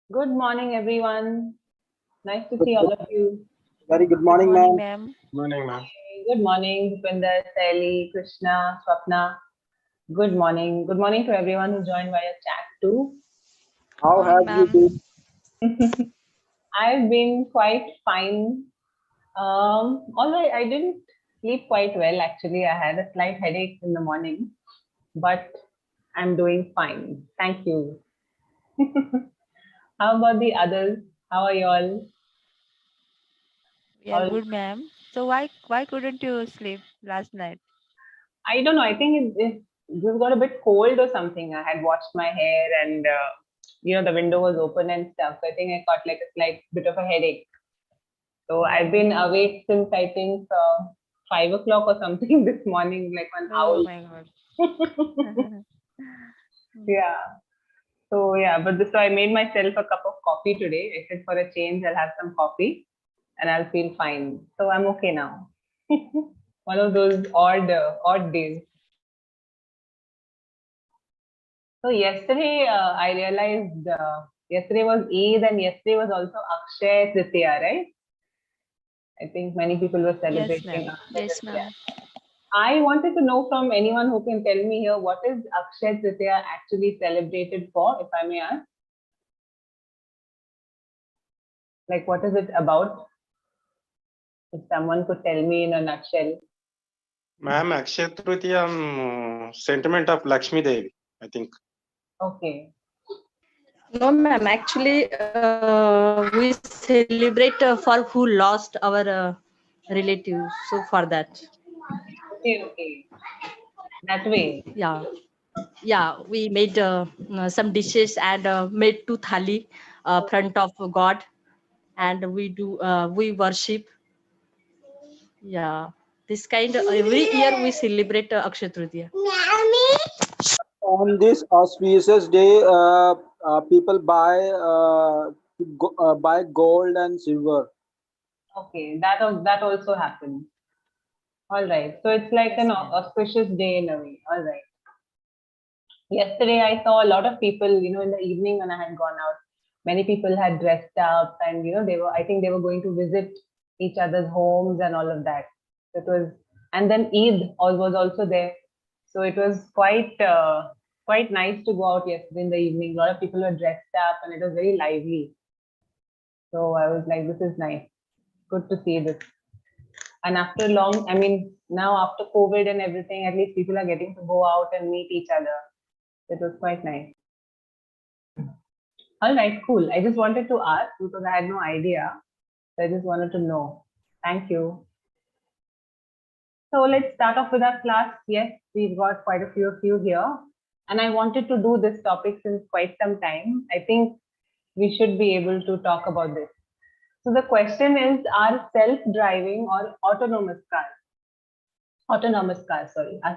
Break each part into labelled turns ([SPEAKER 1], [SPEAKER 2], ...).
[SPEAKER 1] Good morning, everyone. Nice to
[SPEAKER 2] Good
[SPEAKER 1] see all of you.
[SPEAKER 2] Very good
[SPEAKER 3] Good
[SPEAKER 2] morning,
[SPEAKER 3] morning,
[SPEAKER 2] ma'am.
[SPEAKER 3] ma'am.
[SPEAKER 4] Morning, ma'am.
[SPEAKER 1] Good morning, Deepinder, Saili, Krishna, Swapna. Good morning. Good morning to everyone who joined via chat too.
[SPEAKER 2] How
[SPEAKER 3] Morning,
[SPEAKER 2] have you
[SPEAKER 3] ma'am.
[SPEAKER 2] been?
[SPEAKER 1] I've been quite fine. Although I didn't sleep quite well, actually. I had a slight headache in the morning, but I'm doing fine. Thank you. How about the others? How are you all?
[SPEAKER 3] We are
[SPEAKER 1] All
[SPEAKER 3] good, ma'am. So why couldn't you sleep last night?
[SPEAKER 1] I don't know. I think it just got a bit cold or something. I had washed my hair and the window was open and stuff. So I think I got like a slight bit of a headache. So I've
[SPEAKER 3] Oh,
[SPEAKER 1] been awake since I think 5 o'clock or something this morning, like an
[SPEAKER 3] oh my God.
[SPEAKER 1] owl. Yeah. So yeah, so I made myself a cup of coffee today. I said for a change, I'll have some coffee and I'll feel fine. So I'm okay now. One of those odd days. So yesterday, I realized yesterday was Eid and yesterday was also Akshay Tritiya, right? I think many people were
[SPEAKER 3] Yes,
[SPEAKER 1] celebrating
[SPEAKER 3] ma'am.
[SPEAKER 1] Akshay
[SPEAKER 5] Yes,
[SPEAKER 1] Tritiya.
[SPEAKER 5] ma'am.
[SPEAKER 1] I wanted to know from anyone who can tell me here what is Akshay Tritiya actually celebrated for, if I may ask? Like, what is it about? If someone could tell me in a nutshell.
[SPEAKER 4] Ma'am, Akshay Tritiya, sentiment of Lakshmi Devi, I think.
[SPEAKER 1] Okay.
[SPEAKER 5] No, ma'am. Actually, we celebrate for who lost our relatives. So for that,
[SPEAKER 1] Okay. That way.
[SPEAKER 5] yeah, yeah, we made some dishes and made two thali front of God, and we worship. Yeah, this kind every year we celebrate Akshay Tritiya.
[SPEAKER 2] On this auspicious day, people buy gold and silver.
[SPEAKER 1] Okay. That also happens. All right. So it's like
[SPEAKER 5] Yes,
[SPEAKER 1] an
[SPEAKER 5] ma'am.
[SPEAKER 1] auspicious day in a way. All right. Yesterday I saw a lot of people, in the evening when I had gone out, many people had dressed up and, I think they were going to visit each other's homes and all of that. So it was, and then was also there. So it was quite nice to go out yesterday in the evening. A lot of people were dressed up and it was very lively. So I was like, this is nice. Good to see this. And after long, I mean, now after COVID and everything, at least people are getting to go out and meet each other. It was quite nice. All right, cool. I just wanted to ask because I had no idea. So I just wanted to know. Thank you. So let's start off with our class. Yes, we've got quite a few of you here. And I wanted to do this topic since quite some time. I think we should be able to talk about this. So the question is, are self-driving or are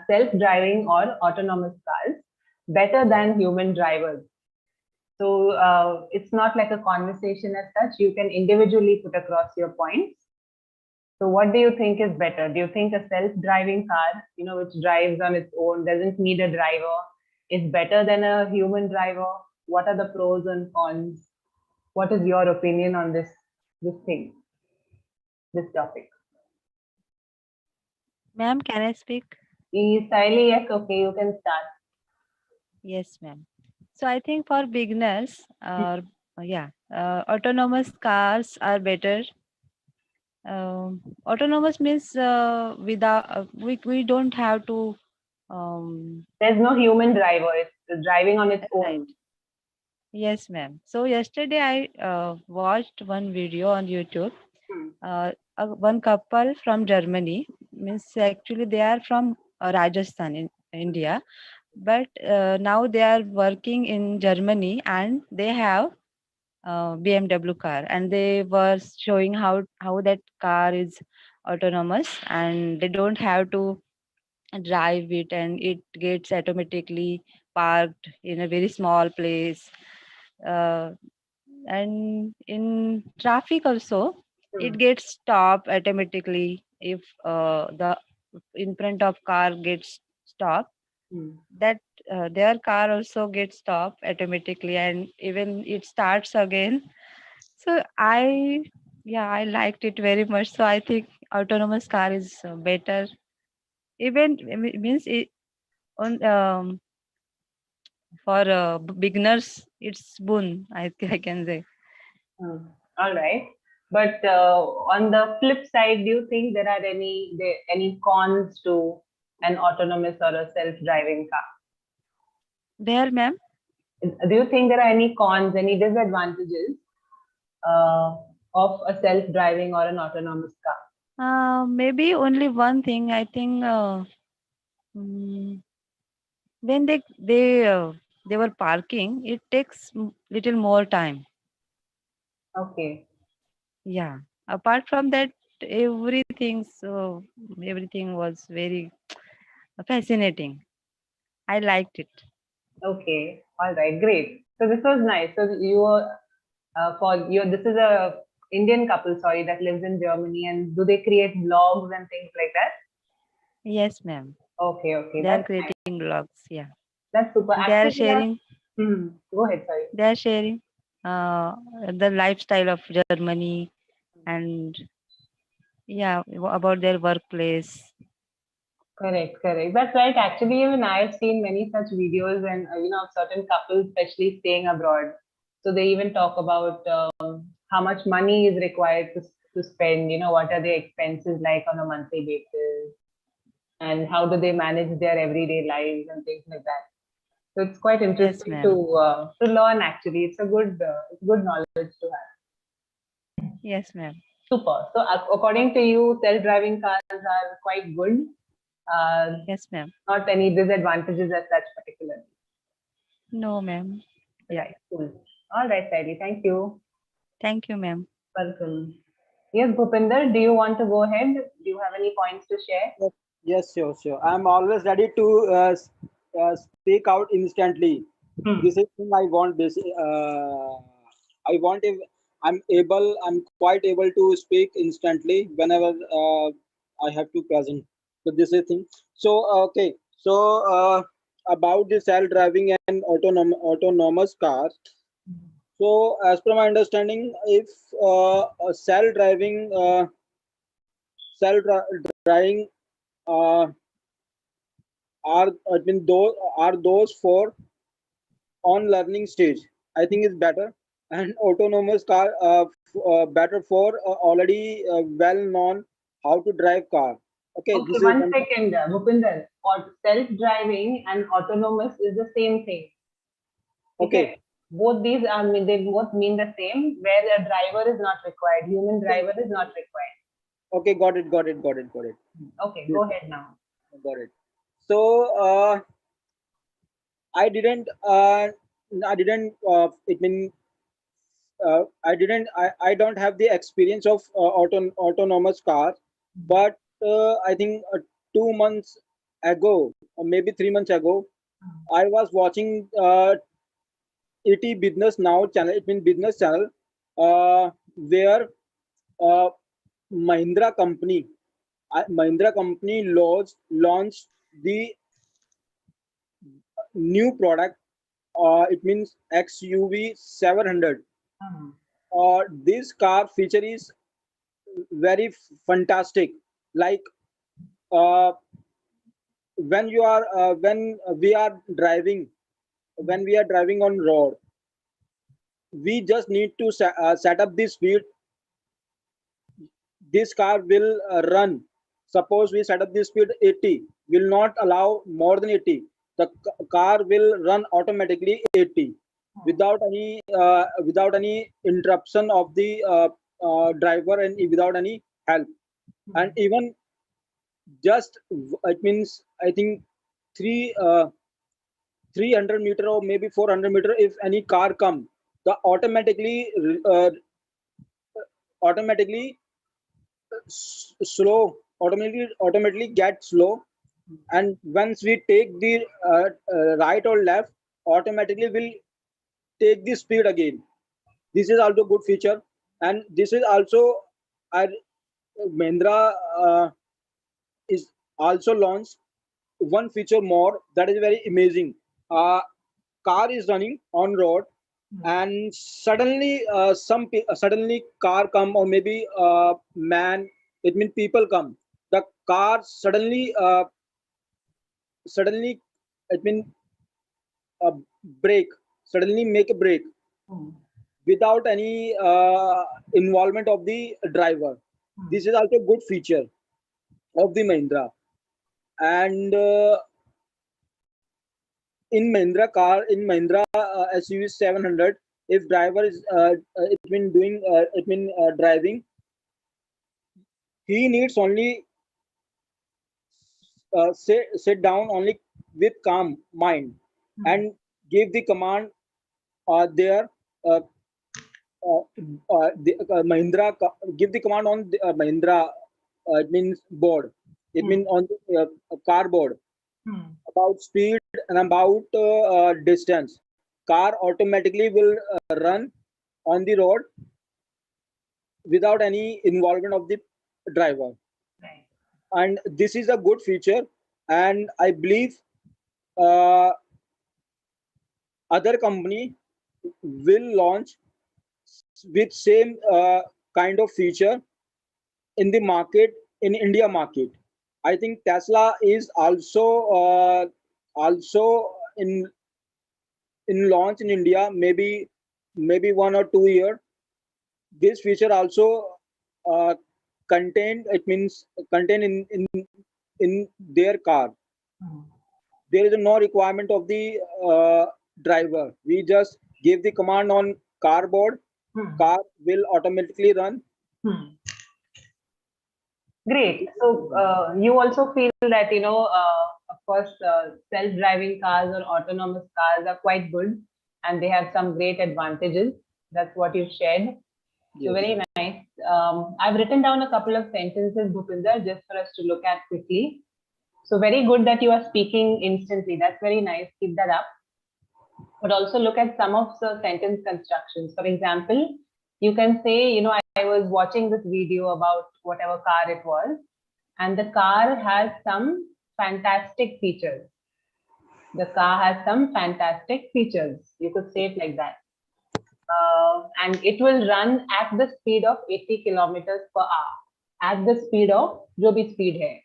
[SPEAKER 1] self-driving or autonomous cars better than human drivers? So it's not like a conversation as such. You can individually put across your points. So what do you think is better? Do you think a self-driving car, which drives on its own, doesn't need a driver, is better than a human driver? What are the pros and cons? What is your opinion on this thing, this topic?
[SPEAKER 3] Ma'am, can I speak?
[SPEAKER 1] Sally, yes, okay, you can start.
[SPEAKER 3] Yes, ma'am. So I think for beginners, autonomous cars are better. Autonomous means without we don't have to
[SPEAKER 1] There's no human driver. It's driving on its
[SPEAKER 3] right.
[SPEAKER 1] own.
[SPEAKER 3] Yes, ma'am. So yesterday I watched one video on YouTube.
[SPEAKER 1] Hmm.
[SPEAKER 3] One couple from Germany, means actually they are from Rajasthan in India, but now they are working in Germany and they have BMW car, and they were showing how that car is autonomous and they don't have to drive it, and it gets automatically parked in a very small place. Uh, and in traffic also,
[SPEAKER 1] Hmm.
[SPEAKER 3] it gets stopped automatically if the in front of car gets stopped.
[SPEAKER 1] Hmm.
[SPEAKER 3] that their car also gets stopped automatically, and even it starts again. So I liked it very much. So I think autonomous car is better. Even means it on for beginners, it's boon. I can say.
[SPEAKER 1] Hmm. All right. But on the flip side, do you think there are any cons to an autonomous or a self-driving car?
[SPEAKER 3] There, ma'am.
[SPEAKER 1] Do you think there are any cons, any disadvantages uh, of a self-driving or an autonomous car?
[SPEAKER 3] Maybe only one thing. I think mm, when they were parking, it takes little more time.
[SPEAKER 1] Okay.
[SPEAKER 3] Yeah. Apart from that, everything was very fascinating. I liked it.
[SPEAKER 1] Okay. All right. Great. So this was nice. So you were this is a Indian couple, sorry, that lives in Germany, and do they create vlogs and things like that?
[SPEAKER 3] Yes, ma'am.
[SPEAKER 1] Okay. Okay.
[SPEAKER 3] They are
[SPEAKER 1] That's nice.
[SPEAKER 3] creating vlogs. Yeah.
[SPEAKER 1] That's super.
[SPEAKER 3] They are
[SPEAKER 1] Actually,
[SPEAKER 3] sharing.
[SPEAKER 1] go ahead. Sorry.
[SPEAKER 3] They are sharing the lifestyle of Germany, and yeah, about their workplace.
[SPEAKER 1] Correct, correct. That's right. Actually, even I've seen many such videos, and of certain couples, especially staying abroad. So they even talk about how much money is required to spend. What are their expenses like on a monthly basis, and how do they manage their everyday lives and things like that. So it's quite
[SPEAKER 3] Yes,
[SPEAKER 1] interesting
[SPEAKER 3] ma'am.
[SPEAKER 1] to learn. Actually, it's a good knowledge to have.
[SPEAKER 3] Yes, ma'am.
[SPEAKER 1] Super. So according to you, self-driving cars are quite good.
[SPEAKER 3] Yes, ma'am.
[SPEAKER 1] Not any disadvantages as such particularly.
[SPEAKER 3] No, ma'am. Yeah.
[SPEAKER 1] Right, cool. All right, Saidi, thank you.
[SPEAKER 3] Thank you, ma'am.
[SPEAKER 1] Welcome. Yes, Bhupinder, do you want to go ahead? Do you have any points to share?
[SPEAKER 2] Yes, sure, sure. I'm always ready to speak out instantly.
[SPEAKER 1] Hmm.
[SPEAKER 2] This is thing I want. I want if I'm quite able to speak instantly whenever I have to present. So this is thing. So okay. So about the self-driving and autonomous cars. So as per my understanding, if a self-driving uh, I mean those for on learning stage, I think is better, and autonomous car better for already well known how to drive car. Okay,
[SPEAKER 1] Okay,
[SPEAKER 2] this is
[SPEAKER 1] one
[SPEAKER 2] one.
[SPEAKER 1] second, Bhupinder. Self-driving and autonomous is the same thing.
[SPEAKER 2] Okay,
[SPEAKER 1] Okay, both these they both mean the same, where a driver is not required, human driver is not required.
[SPEAKER 2] okay, got it.
[SPEAKER 1] Okay,
[SPEAKER 2] Yes,
[SPEAKER 1] go ahead now.
[SPEAKER 2] got it. So I didn't it mean I don't have the experience of autonomous car, but I think 2 months ago or maybe 3 months ago, I was watching ET Business Now channel. It means business channel, where uh, Mahindra company, launched the new product. It means XUV 700.
[SPEAKER 1] Hmm.
[SPEAKER 2] This car feature is very fantastic. Like uh, when we are driving, when we are driving on road, we just need to set up the speed. This car will run. Suppose we set up the speed 80, will not allow more than 80. The car will run automatically 80 without any interruption of the driver and without any help. And even just it means I think three 300 meter or maybe 400 meter, if any car come, the uh, automatically slow automatically get slow, and once we take the right or left, automatically will take the speed again. This is also good feature, and this is also our Mahindra is also launched one feature more that is very amazing. Car is running on road, and suddenly suddenly car come, or maybe man, it means people come. The car suddenly it means uh, break, suddenly make a break without any involvement of the driver. This is also a good feature of the Mahindra. And in Mahindra SUV 700, if driver is driving, he needs only sit down only with calm mind and give the command there. Uh, give the command on the Mahindra. It means board. It means on the car board about speed and about distance. Car automatically will run on the road without any involvement of the driver.
[SPEAKER 1] Right.
[SPEAKER 2] And this is a good feature, and I believe uh, other company will launch with same kind of feature in the market, in India market. I think Tesla is also in launch in India, maybe 1 or 2 year. This feature also uh, contained, it means contained in their car. There is no requirement of the driver. We just give the command on car board, car will automatically run.
[SPEAKER 1] Great. So you also feel that, of course, self-driving cars or autonomous cars are quite good and they have some great advantages. That's what you've shared. So
[SPEAKER 2] Yes.
[SPEAKER 1] very nice. I've written down a couple of sentences, Bhupinder, just for us to look at quickly. So very good that you are speaking instantly. That's very nice. Keep that up. But also look at some of the sentence constructions. For example, you can say, I was watching this video about whatever car it was, and the car has some fantastic features. The car has some fantastic features. You could say it like that. And it will run at the speed of 80 kilometers per hour. At the speed of जो भी speed है.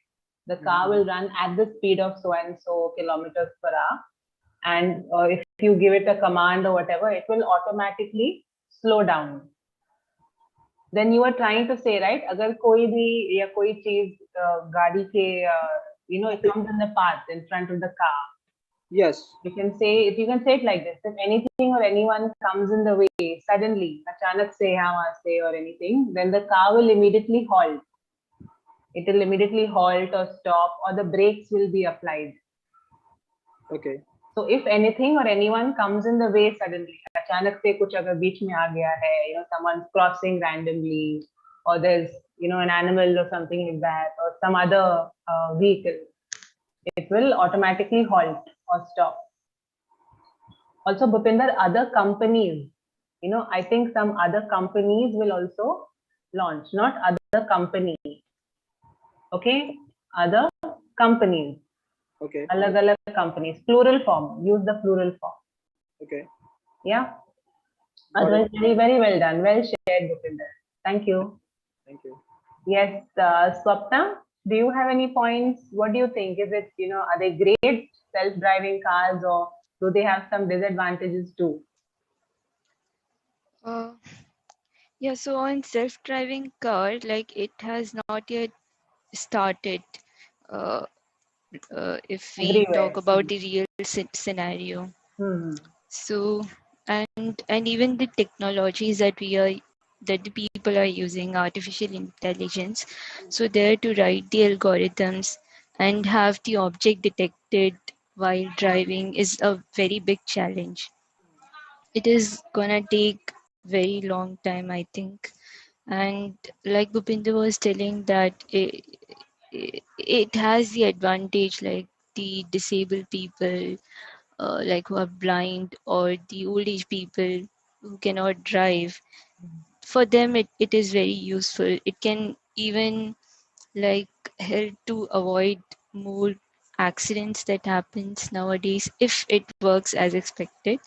[SPEAKER 1] The car will run at the speed of so and so kilometers per hour. And if you give it a command or whatever, it will automatically slow down. Then you are trying to say, right? अगर कोई भी या कोई चीज गाड़ी के it comes in the path in front of the car.
[SPEAKER 2] Yes.
[SPEAKER 1] You can say it like this: if anything or anyone comes in the way suddenly, अचानक से यहाँ वहाँ से or anything, then the car will immediately halt. It will immediately halt or stop, or the brakes will be applied.
[SPEAKER 2] Okay.
[SPEAKER 1] So if anything or anyone comes in the way suddenly, अचानक से कुछ अगर बीच में आ गया है, someone's crossing randomly, or there's an animal or something like that, or some other vehicle, it will automatically halt or stop. Also, Bhupinder, other companies, I think some other companies will also launch, not other company. Okay, other companies.
[SPEAKER 2] Okay.
[SPEAKER 1] Alag companies, plural form. Use the plural form.
[SPEAKER 2] Okay.
[SPEAKER 1] Yeah.
[SPEAKER 2] Got
[SPEAKER 1] Otherwise,
[SPEAKER 2] it.
[SPEAKER 1] very, very well done. Well shared, Bhupinder. Thank you.
[SPEAKER 2] Thank you.
[SPEAKER 1] Yes, Swapna, do you have any points? What do you think? Is it, are they great self-driving cars, or do they have some disadvantages too?
[SPEAKER 6] Yeah, so on self-driving car, like it has not yet started. Uh, if we
[SPEAKER 1] Everywhere.
[SPEAKER 6] talk about the real scenario,
[SPEAKER 1] Hmm.
[SPEAKER 6] so and even the technologies that the people are using, artificial intelligence, so there to write the algorithms and have the object detected while driving is a very big challenge. It is gonna take very long time, I think. And like Bhupinder was telling that it has the advantage, like the disabled people, like who are blind, or the old age people who cannot drive. For them, it is very useful. It can even like help to avoid more accidents that happens nowadays, if it works as expected,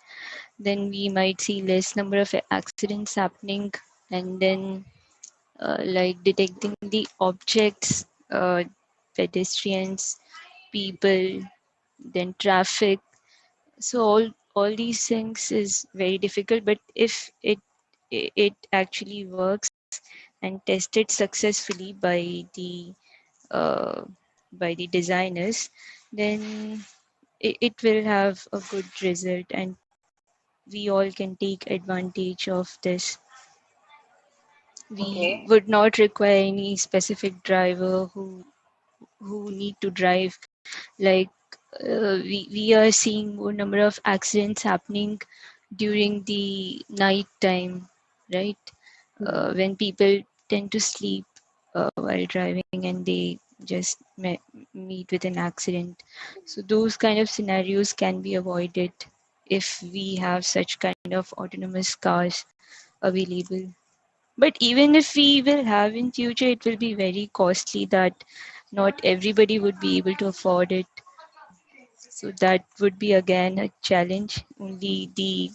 [SPEAKER 6] then we might see less number of accidents happening. And then like detecting the objects, pedestrians, people, then traffic. So all these things is very difficult, but if it actually works and tested successfully uh, by the designers, then it will have a good result, and we all can take advantage of this. We
[SPEAKER 1] Okay.
[SPEAKER 6] would not require any specific driver who need to drive. Like we are seeing more number of accidents happening during the night time, right? When people tend to sleep while driving, and they just meet with an accident. So those kind of scenarios can be avoided if we have such kind of autonomous cars available. But even if we will have in future, it will be very costly, that not everybody would be able to afford it. So that would be again a challenge. Only the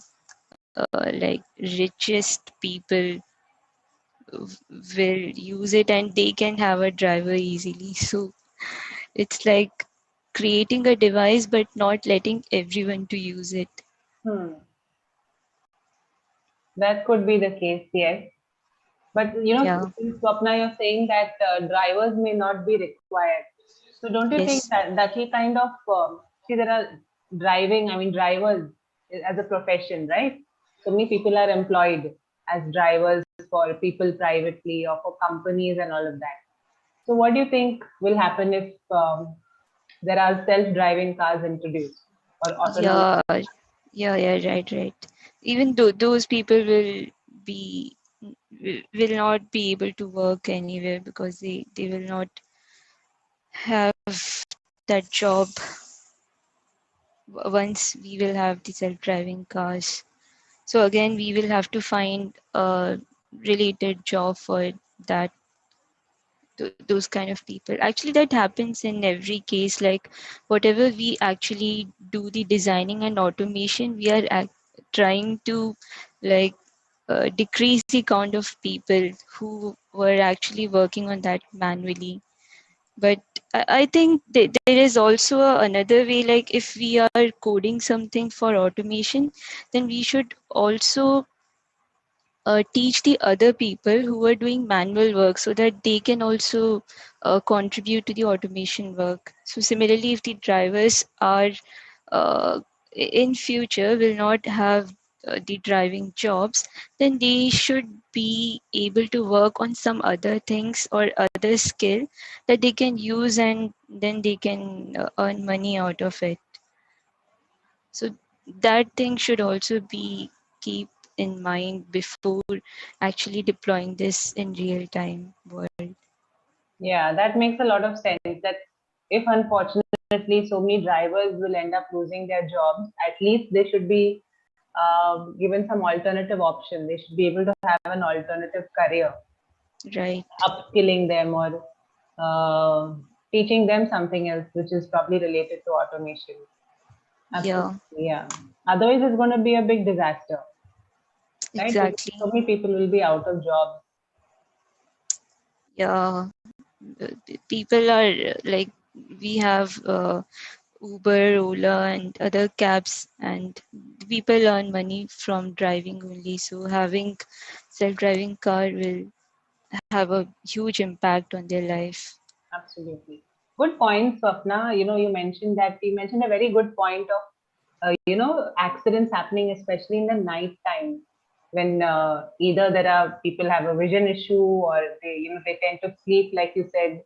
[SPEAKER 6] like richest people will use it, and they can have a driver easily. So it's like creating a device but not letting everyone to use it.
[SPEAKER 1] Hmm. That could be the case, yes. But
[SPEAKER 6] Yeah.
[SPEAKER 1] since Swapna, you're saying that drivers may not be required. So don't you think
[SPEAKER 6] Yes.
[SPEAKER 1] that will kind of see there are driving? I mean, drivers as a profession, right? So many people are employed as drivers for people privately or for companies and all of that. So what do you think will happen if there are self-driving cars introduced or autonomous?
[SPEAKER 6] Yeah. Yeah. Right. Even though those people be will not be able to work anywhere, because they will not have that job once we will have the self-driving cars. So again, we will have to find a related job for that, those kind of people. Actually, that happens in every case. Like whatever we actually do the designing and automation, we are trying to like decrease the count of people who were actually working on that manually. But I think there is also another way. Like if we are coding something for automation, then we should also teach the other people who are doing manual work, so that they can also contribute to the automation work. So similarly, if the drivers are uh, in future will not have the driving jobs, then they should be able to work on some other things or other skill that they can use, and then they can earn money out of it. So that thing should also be keep in mind before actually deploying this in real time world.
[SPEAKER 1] Yeah, that makes a lot of sense. That if unfortunately so many drivers will end up losing their jobs, at least they should be given some alternative option. They should be able to have an alternative career,
[SPEAKER 6] Right.
[SPEAKER 1] upskilling them or uh, teaching them something else, which is probably related to automation. Absolutely,
[SPEAKER 6] Yeah,
[SPEAKER 1] yeah. Otherwise, it's going to be a big disaster, right? Because
[SPEAKER 6] exactly.
[SPEAKER 1] so many people will be out of jobs.
[SPEAKER 6] Yeah. People are like, we have Uber, Ola, and other cabs, and people earn money from driving only. So having self-driving car will have a huge impact on their life.
[SPEAKER 1] Absolutely. Good point, Swapna. You mentioned that you mentioned a very good point of, accidents happening, especially in the night time when either there are people have a vision issue or they tend to sleep, like you said,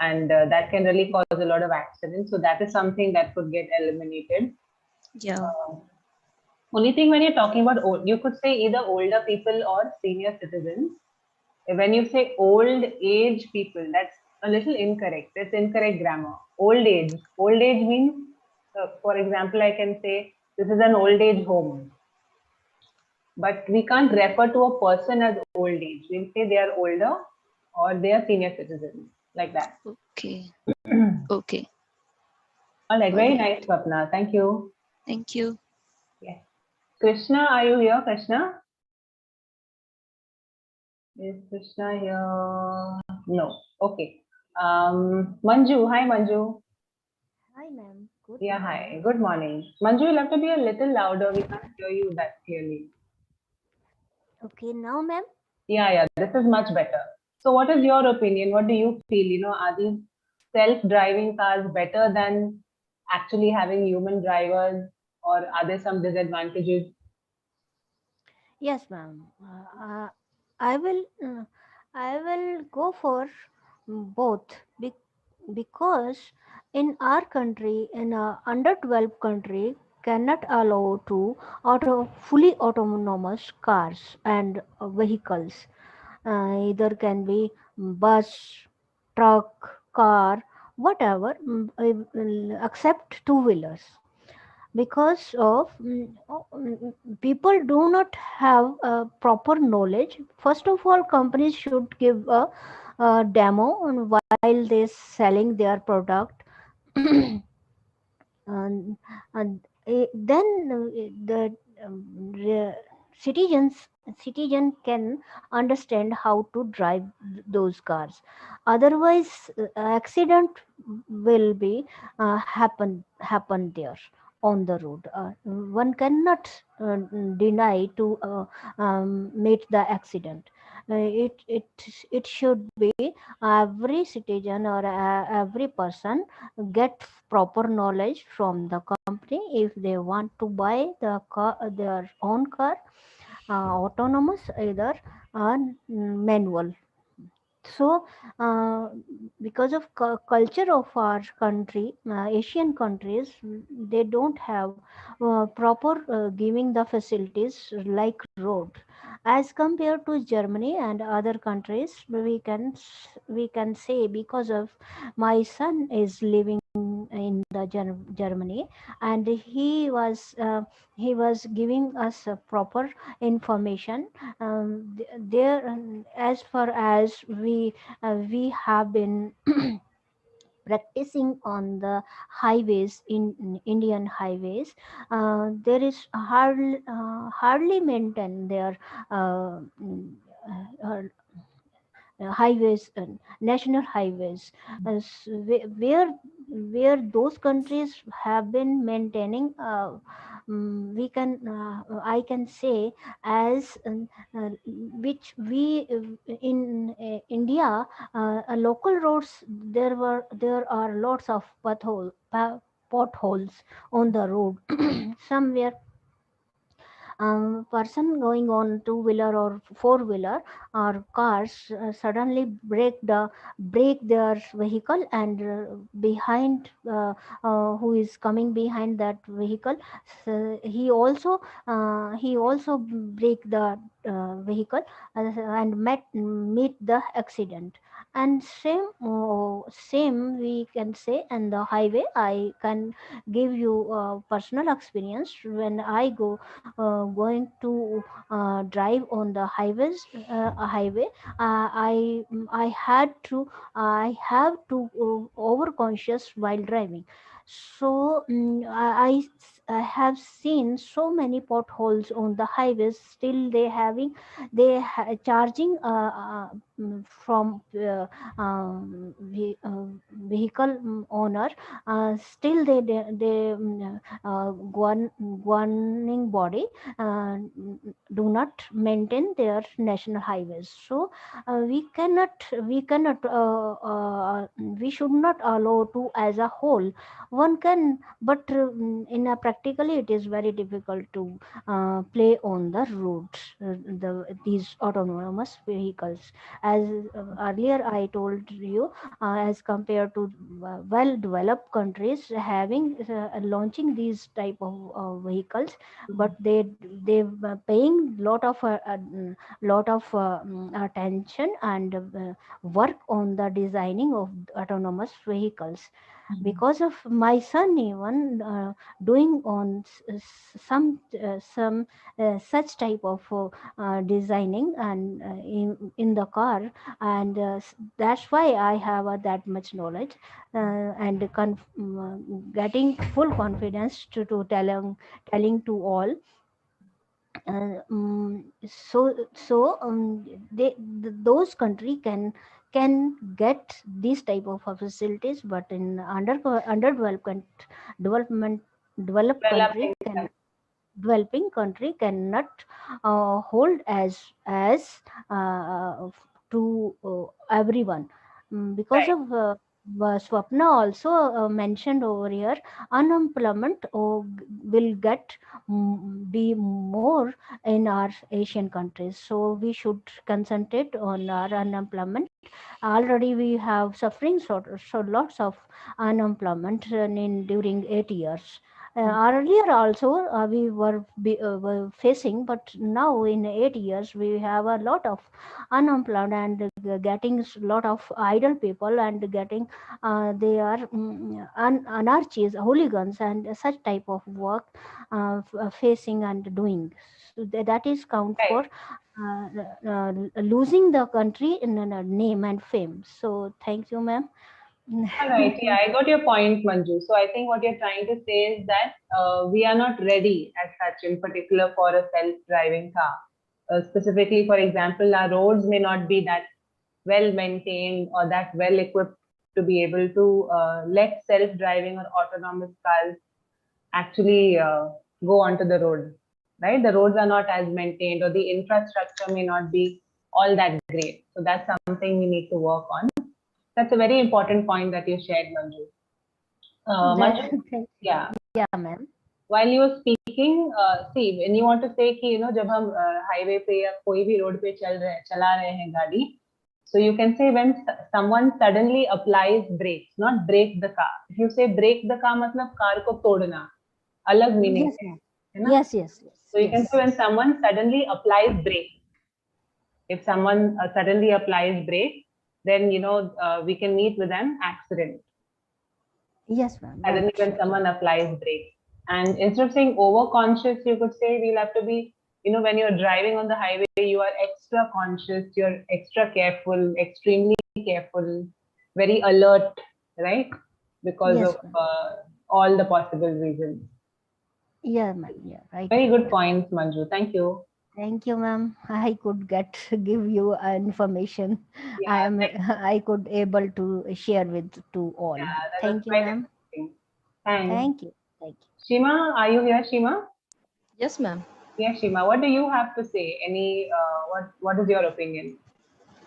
[SPEAKER 1] and that can really cause a lot of accidents. So that is something that could get eliminated.
[SPEAKER 6] Yeah.
[SPEAKER 1] Uh, Only thing when you're talking about old, you could say either older people or senior citizens. When you say old age people, that's a little incorrect. That's incorrect grammar. Old age. Old age means, for example, I can say this is an old age home, but we can't refer to a person as old age. We'll say they are older or they are senior citizens, like that.
[SPEAKER 6] Okay. Okay.
[SPEAKER 1] All right,
[SPEAKER 6] for
[SPEAKER 1] very
[SPEAKER 6] the
[SPEAKER 1] nice, Swapna. Thank you.
[SPEAKER 6] Thank you.
[SPEAKER 1] Yes. Krishna, are you here, Krishna? Is Krishna here? No. Okay. Manju, hi Manju.
[SPEAKER 7] Hi, ma'am. Good
[SPEAKER 1] Yeah,
[SPEAKER 7] morning.
[SPEAKER 1] hi. Good morning. Manju, you'll have to be a little louder. We can't hear you that clearly.
[SPEAKER 7] Okay, now, ma'am.
[SPEAKER 1] Yeah, this is much better. So, what is your opinion? What do you feel? Are these self-driving cars better than actually having human drivers, or are there some disadvantages?
[SPEAKER 7] Yes, ma'am. I will. I will go for both because in our country, in a underdeveloped country, cannot allow to fully autonomous cars and vehicles. Either can be bus, truck, car, whatever, except two wheelers because of people do not have proper knowledge. First of all, companies should give a demo on while they selling their product. And the citizens citizen can understand how to drive those cars. Otherwise, accident will be happen there on the road. One cannot deny to meet the accident. It should be every citizen or every person get proper knowledge from the company if they want to buy the car, their own car, autonomous either manual. So because of culture of our country, Asian countries, they don't have proper giving the facilities like road as compared to Germany and other countries. We can say because of my son is living in the Germany, and he was giving us a proper information. There, as far as we have been practicing on the highways in Indian highways, there is hardly maintain their uh, mm, uh, highways, national highways, where those countries have been maintaining, we can I can say as which we in India, local roads, there are lots of potholes on the road. Somewhere person going on two wheeler or four wheeler or cars suddenly break their vehicle, and behind who is coming behind that vehicle, so he also break the vehicle, and meet the accident. And same we can say in the highway. I can give you personal experience. When I going to drive on the highway, I have to over conscious while driving. So I have seen so many potholes on the highways. Still charging from vehicle owner. Still governing body uh, do not maintain their national highways. So we should not allow to as a whole. One can, but in a practically it is very difficult to play on the roads, these autonomous vehicles. As earlier I told you, as compared to well developed countries having launching these type of vehicles, but they paying lot of attention and work on the designing of autonomous vehicles. because of my son even doing on some such type of designing and in the car, and that's why I have that much knowledge and getting full confidence to telling to all. Those country can get these type of facilities, but in underdeveloped development developed country
[SPEAKER 1] Developing
[SPEAKER 7] can developing country cannot hold as to everyone. Because
[SPEAKER 1] right.
[SPEAKER 7] of Swapna also mentioned over here, unemployment will get be more in our Asian countries, so we should concentrate on our unemployment. Already we have suffering so lots of unemployment in during 8 years. Earlier also were facing, but now in 8 years we have a lot of unemployed and getting lot of idle people and getting they are anarchies, hooligans, and such type of work facing and doing. So that is count
[SPEAKER 1] Right.
[SPEAKER 7] for losing the country in a name and fame. So thank you, ma'am.
[SPEAKER 1] All right. Yeah, I got your point, Manju. So I think what you're trying to say is that we are not ready as such, in particular, for a self-driving car. Specifically, for example, our roads may not be that well maintained or that well equipped to be able to let self-driving or autonomous cars actually go onto the road. Right? The roads are not as maintained, or the infrastructure may not be all that great. So that's something we need to work on. That's a very important point that you shared, Manju. Manju,
[SPEAKER 7] Thank you.
[SPEAKER 1] yeah.
[SPEAKER 7] Yeah, ma'am.
[SPEAKER 1] While you were speaking, see, when you want to say कि जब हम highway पे या कोई भी road पे चला रहे हैं गाड़ी, so you can say when someone suddenly applies brakes, not break the car. If you say break the car, मतलब कार को तोड़ना, अलग meaning
[SPEAKER 7] Yes,
[SPEAKER 1] है,
[SPEAKER 7] ma'am.
[SPEAKER 1] है ना?
[SPEAKER 7] Yes, yes, yes,
[SPEAKER 1] So you can
[SPEAKER 7] yes.
[SPEAKER 1] say when someone suddenly applies brakes. If someone suddenly applies brakes, then we can meet with an accident.
[SPEAKER 7] Yes, ma'am.
[SPEAKER 1] Suddenly
[SPEAKER 7] Right.
[SPEAKER 1] when someone applies brakes. And instead of saying overconscious, you could say we'll have to be, when you're driving on the highway, you are extra conscious, you're extra careful, extremely careful, very alert, right? Because
[SPEAKER 7] Yes,
[SPEAKER 1] of
[SPEAKER 7] ma'am.
[SPEAKER 1] all the possible reasons.
[SPEAKER 7] Yeah, ma'am. Yeah, right.
[SPEAKER 1] Very good points, Manju. Thank you.
[SPEAKER 7] Thank you, ma'am. I could give you information. I
[SPEAKER 1] Yeah,
[SPEAKER 7] am I could able to share with to all.
[SPEAKER 1] that was
[SPEAKER 7] Thank you,
[SPEAKER 1] quite
[SPEAKER 7] ma'am.
[SPEAKER 1] interesting. Thanks.
[SPEAKER 7] Thank you. Thank you.
[SPEAKER 1] Shima, are you here, Shima?
[SPEAKER 5] Yes, ma'am.
[SPEAKER 1] Yeah, Shima, what do you have to say? What is your opinion?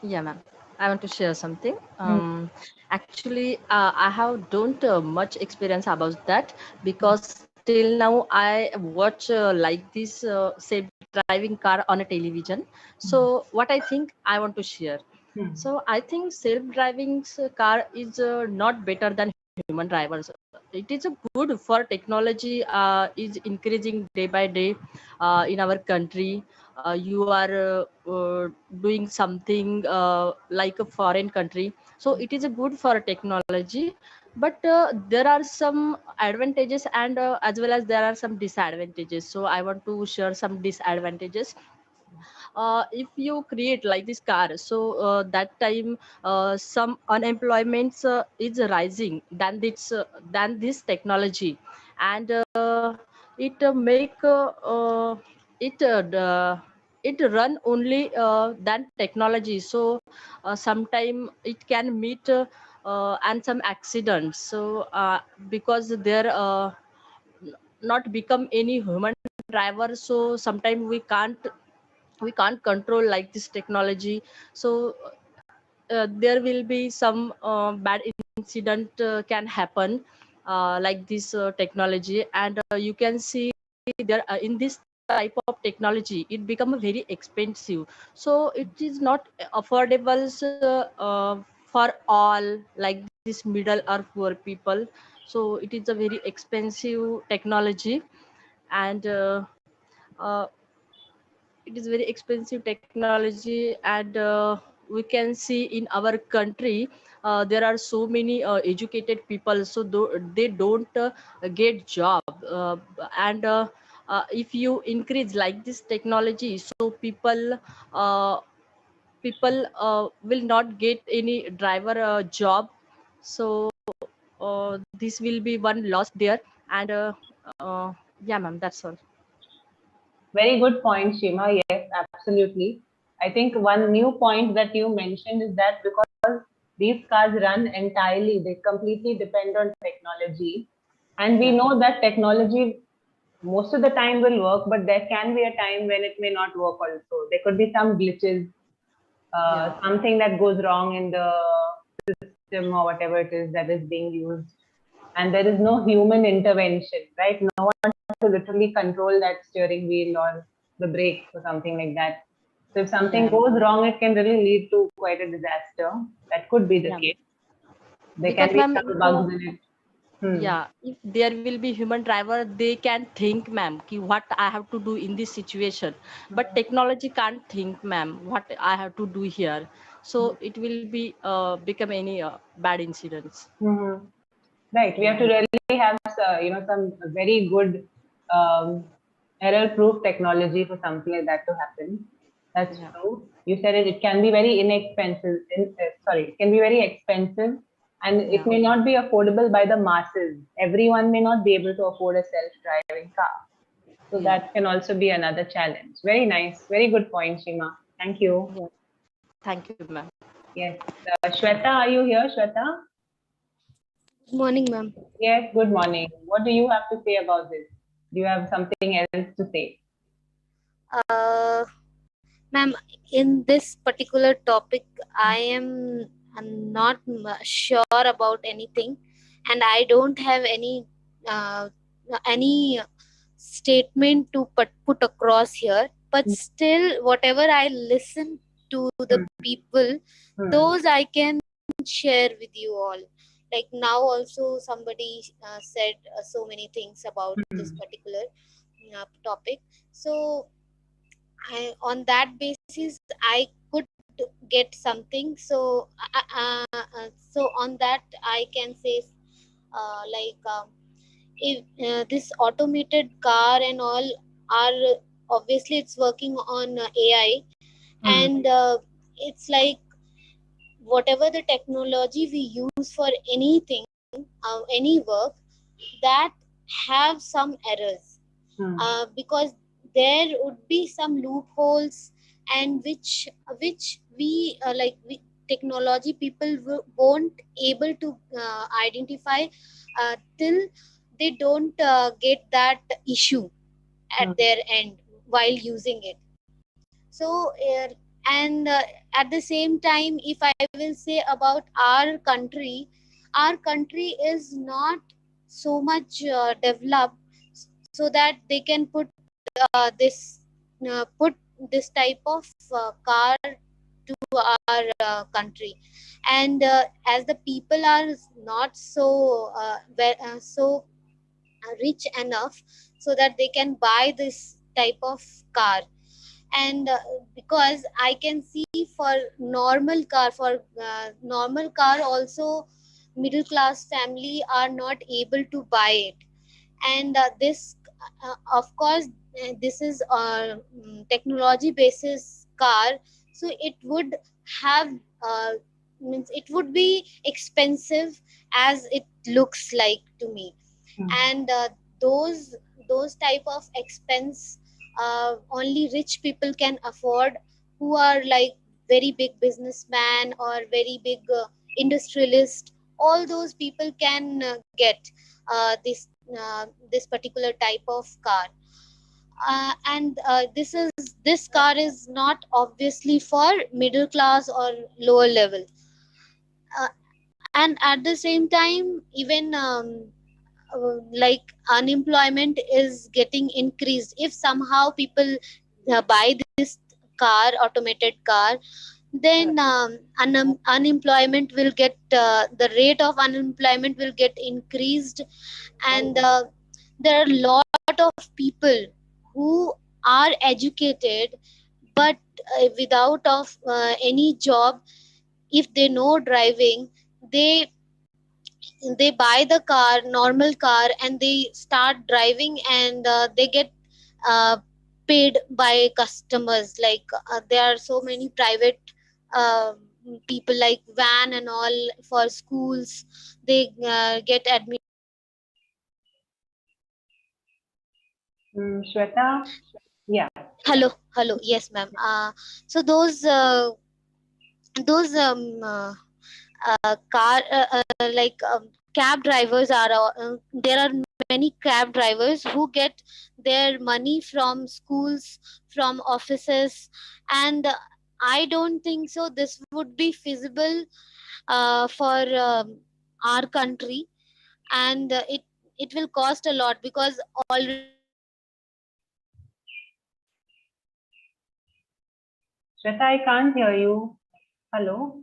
[SPEAKER 5] Yeah, ma'am. I want to share something.
[SPEAKER 1] Hmm.
[SPEAKER 5] Actually, I have don't much experience about that, because till now I watch like this self-driving car on a television. So what I think I want to share.
[SPEAKER 1] Hmm.
[SPEAKER 5] So I think self-driving car is not better than human drivers. It is a good for technology. Is increasing day by day in our country. You are doing something like a foreign country, so it is a good for technology. But there are some advantages, and as well as there are some disadvantages. So I want to share some disadvantages. If you create like this car, so that time some unemployment is rising than this technology. And it make it it run only than technology. So sometime it can meet and some accidents. So because there not become any human driver, so sometimes we can't control like this technology. So there will be some bad incident can happen like this technology. And you can see there in this type of technology it become very expensive, so it is not affordable for all, like this middle or poor people. So it is a very expensive technology. And uh, it is very expensive technology. And we can see in our country, there are so many educated people, so they don't get job, and if you increase like this technology, so uh, people will not get any driver job. So this will be one loss there. And yeah, ma'am, that's all.
[SPEAKER 1] Very good point, Shima. Yes, absolutely. I think one new point that you mentioned is that because these cars run entirely, they completely depend on technology. And we
[SPEAKER 5] Yeah.
[SPEAKER 1] know that technology most of the time will work, but there can be a time when it may not work also. There could be some glitches,
[SPEAKER 5] Yeah.
[SPEAKER 1] something that goes wrong in the system or whatever it is that is being used. And there is no human intervention, right? No one to literally control that steering wheel or the brakes or something like that. So if something
[SPEAKER 5] Yeah.
[SPEAKER 1] goes wrong, it can really lead to quite a disaster. That could be the
[SPEAKER 5] Yeah.
[SPEAKER 1] case. There can
[SPEAKER 5] Because,
[SPEAKER 1] be
[SPEAKER 5] ma'am,
[SPEAKER 1] some bugs in it. Hmm.
[SPEAKER 5] yeah, if there will be human driver, they can think, ma'am, ki what I have to do in this situation. But technology can't think, ma'am, what I have to do here. So it will be become any bad incidents.
[SPEAKER 1] Mhm. Right. We have
[SPEAKER 5] Yeah.
[SPEAKER 1] to really have, some very good error-proof technology for something like that to happen. That's
[SPEAKER 5] Yeah.
[SPEAKER 1] true. You said it. It can be very inexpensive. It can be very expensive, and it
[SPEAKER 5] Yeah.
[SPEAKER 1] may not be affordable by the masses. Everyone may not be able to afford a self-driving car. So
[SPEAKER 5] Yeah.
[SPEAKER 1] that can also be another challenge. Very nice. Very good point, Shima. Thank you.
[SPEAKER 5] Yeah. Thank you, ma'am.
[SPEAKER 1] Yes. Shweta, are you here, Shweta?
[SPEAKER 8] Good morning, ma'am.
[SPEAKER 1] Yes, good morning. What do you have to say about this? Do you have something else to say?
[SPEAKER 8] Uh, Ma'am, in this particular topic, I'm not sure about anything, and I don't have any statement to put across here. But still, whatever I listen to the
[SPEAKER 1] Hmm.
[SPEAKER 8] people,
[SPEAKER 1] Hmm.
[SPEAKER 8] those I can share with you all. Like now, also somebody said so many things about this
[SPEAKER 1] Hmm.
[SPEAKER 8] particular topic. So on that basis I could get something. So on that I can say if this automated car and all are obviously it's working on AI,
[SPEAKER 1] Hmm.
[SPEAKER 8] and it's like whatever the technology we use for anything, any work, that have some errors,
[SPEAKER 1] Hmm.
[SPEAKER 8] because there would be some loopholes, and which we technology people won't able to identify till they don't get that issue
[SPEAKER 1] Hmm.
[SPEAKER 8] at their end while using it. So and at the same time, if I will say about our country is not so much developed so that they can this put this type of car to our country. And as the people are not so rich enough so that they can buy this type of car. And because I can see for normal car also, middle class family are not able to buy it. And this of course this is technology basis car, so it would have means it would be expensive as it looks like to me.
[SPEAKER 1] Hmm.
[SPEAKER 8] And those type of expense only rich people can afford, who are like very big businessman or very big industrialist. All those people can get this particular type of car. And this car is not obviously for middle class or lower level. uh, and at the same time, even like unemployment is getting increased. If somehow people buy this automated car, then unemployment will get the rate of unemployment will get increased. And there are a lot of people who are educated, but without of any job, if they know driving, they buy the car, normal car, and they start driving, and they get uh, paid by customers. Like there are so many private uh, people like van and all for schools. They get admitted.
[SPEAKER 1] Shweta? Yeah.
[SPEAKER 8] Hello, yes, ma'am. So those car like cab drivers are there are many cab drivers who get their money from schools, from offices, and I don't think so this would be feasible for our country, and it will cost a lot, because already
[SPEAKER 1] Shweta, I can't hear you. Hello?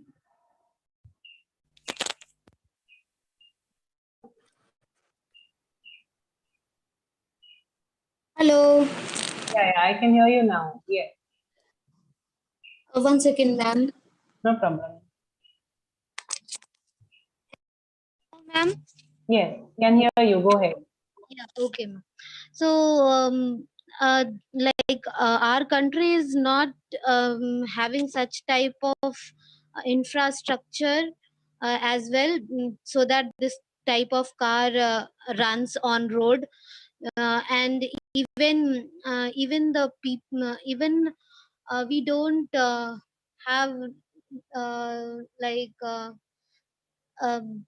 [SPEAKER 8] hello.
[SPEAKER 1] Yeah, I can hear you now. Yes,
[SPEAKER 8] One second, ma'am.
[SPEAKER 1] no problem.
[SPEAKER 8] Ma'am.
[SPEAKER 1] Yes, can hear you. Go ahead.
[SPEAKER 8] Yeah, okay, ma'am. So, like our country is not having such type of infrastructure as well, so that this type of car runs on road, and even the people, even we don't have like um,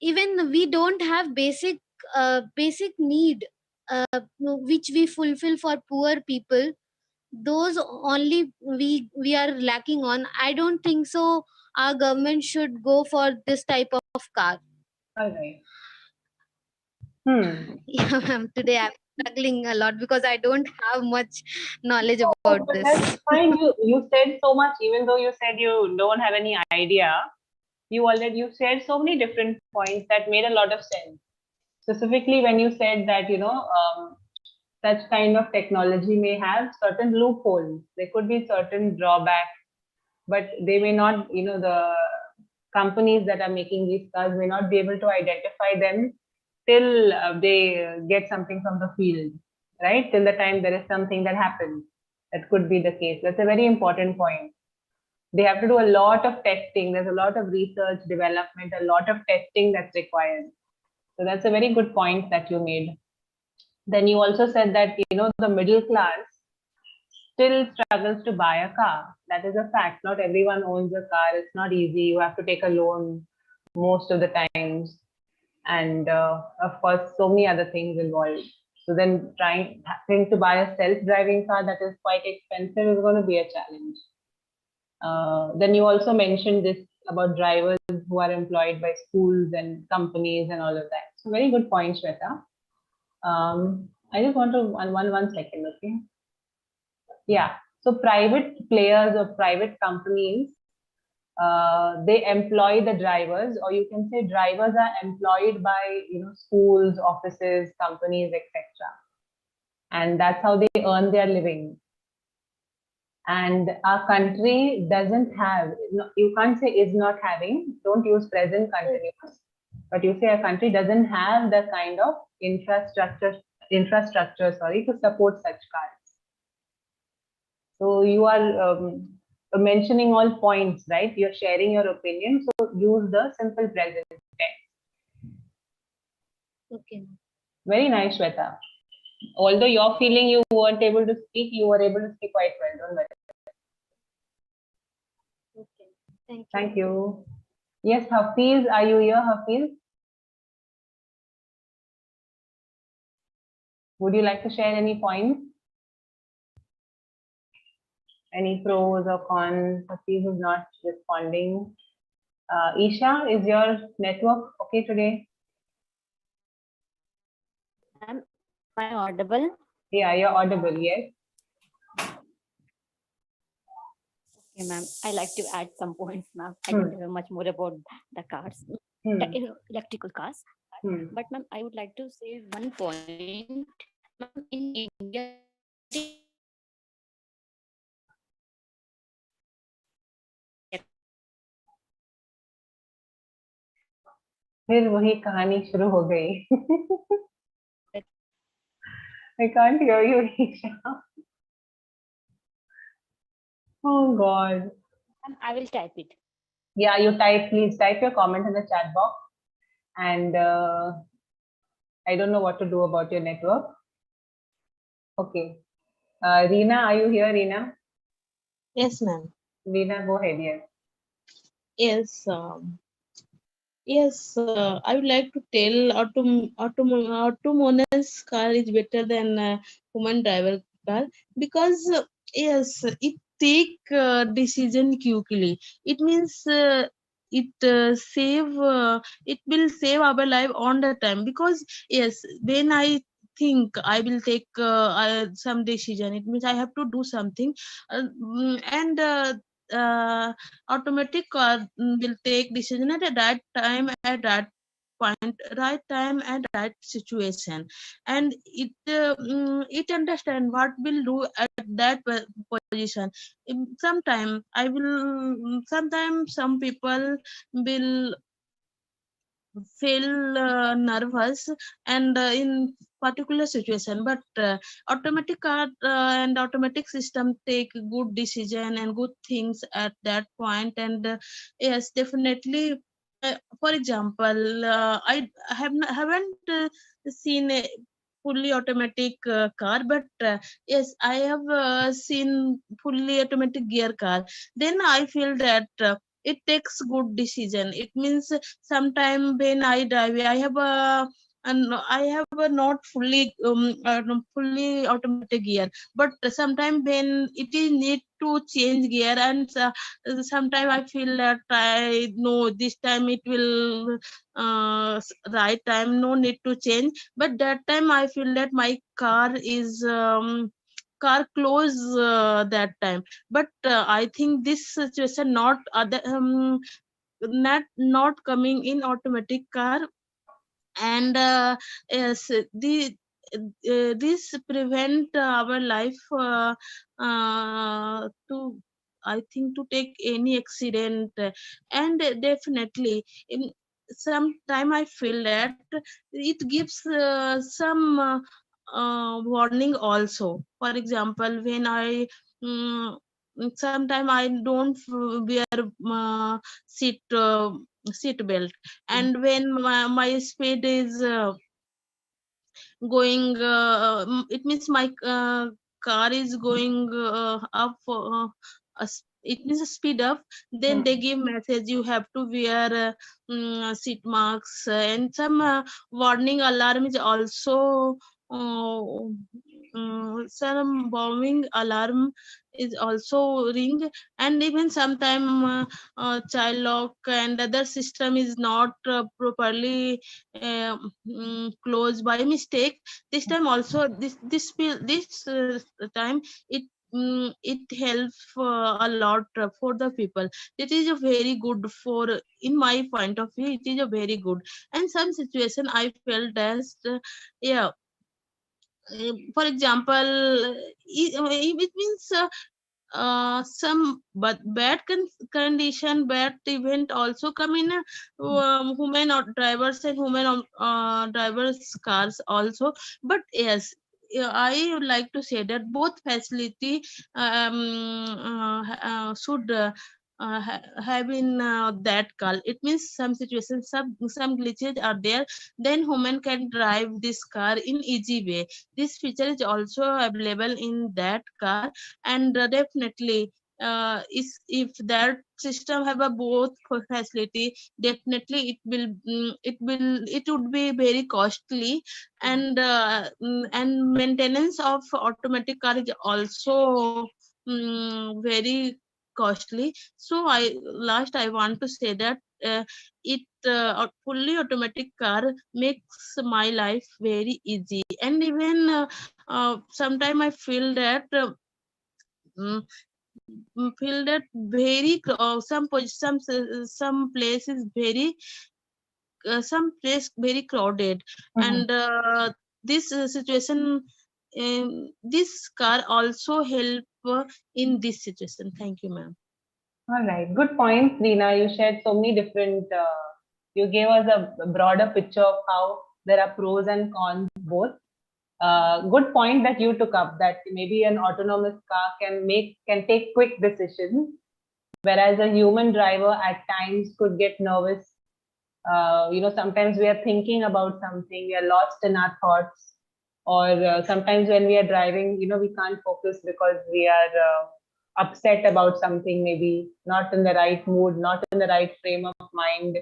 [SPEAKER 8] even we don't have basic need which we fulfill for poor people. Those only we are lacking on. I don't think so our government should go for this type of car.
[SPEAKER 1] All right.
[SPEAKER 8] Yeah, ma'am, today I'm struggling a lot because I don't have much knowledge
[SPEAKER 1] Oh,
[SPEAKER 8] about
[SPEAKER 1] but
[SPEAKER 8] this.
[SPEAKER 1] that's fine. You said so much, even though you said you don't have any idea. You shared so many different points that made a lot of sense. Specifically, when you said that such kind of technology may have certain loopholes. There could be certain drawbacks, but they may not. The companies that are making these cars may not be able to identify them till they get something from the field, right? Till the time there is something that happens. That could be the case. That's a very important point. They have to do a lot of testing. There's a lot of research, development, a lot of testing that's required. So that's a very good point that you made. Then you also said that, the middle class still struggles to buy a car. That is a fact. Not everyone owns a car. It's not easy. You have to take a loan most of the times. And of course, so many other things involved. So then having to buy a self-driving car that is quite expensive is going to be a challenge. Then you also mentioned this about drivers who are employed by schools and companies and all of that. So very good point, Shweta. I just want to one second, okay? Yeah. So private players or private companies, they employ the drivers, or you can say drivers are employed by schools, offices, companies, etc. And that's how they earn their living. And our country doesn't have, you can't say is not having, don't use present continuous, but you say a country doesn't have the kind of infrastructure, to support such cars. So you are mentioning all points, right? You're sharing your opinion, so use the simple present tense.
[SPEAKER 8] Okay.
[SPEAKER 1] Very nice, Shweta. Although you're feeling you weren't able to speak, you were able to speak quite well. Don't worry.
[SPEAKER 8] Okay. Thank you.
[SPEAKER 1] Thank you. Yes, Hafiz, are you here, Hafiz? Would you like to share any points? Any pros or cons? Hafiz is not responding. Isha, is your network okay today?
[SPEAKER 9] Am I audible?
[SPEAKER 1] Yeah, you're audible, yes.
[SPEAKER 9] Okay, ma'am. I like to add some points, ma'am. I don't know much more about the cars, the electrical cars. But ma'am, I would like to say one point. Ma'am, in India,
[SPEAKER 1] फिर वही कहानी शुरू हो गई. I can't hear you, Isha. Oh God.
[SPEAKER 9] I will type it.
[SPEAKER 1] Yeah, you please type your comment in the chat box. And I don't know what to do about your network. Okay. Reena, are you here, Reena?
[SPEAKER 10] Yes, ma'am.
[SPEAKER 1] Reena, go ahead, yes.
[SPEAKER 10] Yes. Yes, I would like to tell autonomous car is better than human driver car because yes, it take decision quickly. It means it will save our life on the time because yes, when I think I will take some decision, it means I have to do something, and automatic car will take decision at a right time, at that point, right time and right situation, and it understand what will do at that position. Sometime I will sometimes some people will feel nervous and in particular situation, but automatic car and automatic system take good decision and good things at that point, and yes, definitely. For example, haven't seen a fully automatic car, but yes, I have seen fully automatic gear car. Then I feel that it takes good decision. It means sometime when I drive, I have a not fully fully automatic gear, but sometime when it is need to change gear, and sometime I feel that I know this time it will right time, no need to change, but that time I feel that my car is car close that time. But I think this situation not other not coming in automatic car, and yes, this prevent our life to, I think, to take any accident, and definitely in some time I feel that it gives some warning also. For example, when I sometime I don't wear seat seat belt, and when my speed is going it means my car is going up it means speed up, then they give message you have to wear seat marks, and some warning alarm is also some bombing alarm is also ring, and even sometime child lock and other system is not properly closed by mistake. This time also this time it helps a lot for the people. It is a very good for, in my point of view, it is a very good. And some situation I felt as yeah, for example, it means some but bad condition, bad event also come in human drivers and human drivers cars also. But yes, yeah, I would like to say that both facility should have in that car. It means some situations, some glitches are there, then human can drive this car in easy way. This feature is also available in that car, and definitely is if that system have a both facility, definitely it would be very costly, and maintenance of automatic car is also very costly. So I want to say that it a fully automatic car makes my life very easy, and even sometime I feel that mm, feel that very some places very some place very crowded, and this situation this car also help in this situation. Thank you, ma'am.
[SPEAKER 1] All right, good points, Reena. You shared so many different You gave us a broader picture of how there are pros and cons both. Good point that you took up, that maybe an autonomous car can take quick decisions, whereas a human driver at times could get nervous. Sometimes we are thinking about something, we are lost in our thoughts, or sometimes when we are driving, we can't focus because we are upset about something, maybe not in the right mood, not in the right frame of mind.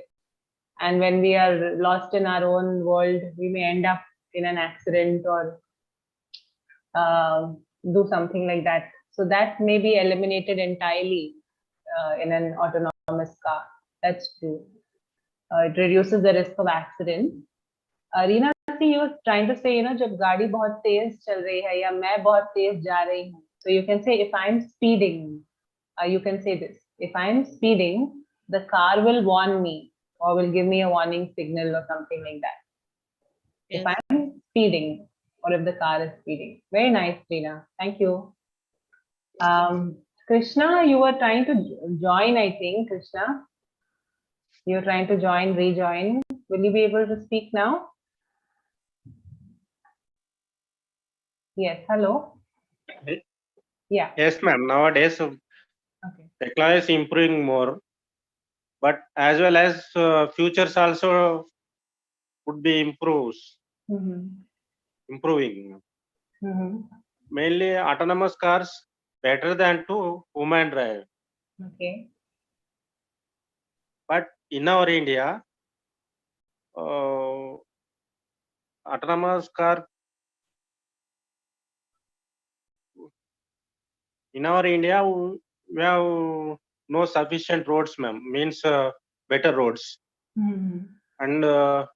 [SPEAKER 1] And when we are lost in our own world, we may end up in an accident or do something like that. So that may be eliminated entirely in an autonomous car. That's true. It reduces the risk of accident. Reena, see, you were trying to say, जब गाड़ी बहुत तेज चल रही है या मैं बहुत तेज जा रही हूँ, so you can say if I'm speeding, you can say this: if I'm speeding, the car will warn me or will give me a warning signal or something like that.
[SPEAKER 10] Yes.
[SPEAKER 1] If I'm speeding or if the car is speeding. Very nice, Reena. Thank you. Krishna, you were trying to join, I think, Krishna. You're trying to rejoin. Will you be able to speak now? Yes, hello. Yeah.
[SPEAKER 4] Yes, ma'am. Nowadays, technology is improving more, but as well as futures also would be improving. Mainly autonomous cars better than to human drive.
[SPEAKER 1] Okay.
[SPEAKER 4] But in our India, autonomous car in our India, we have no sufficient roads, ma'am. Means better roads, and who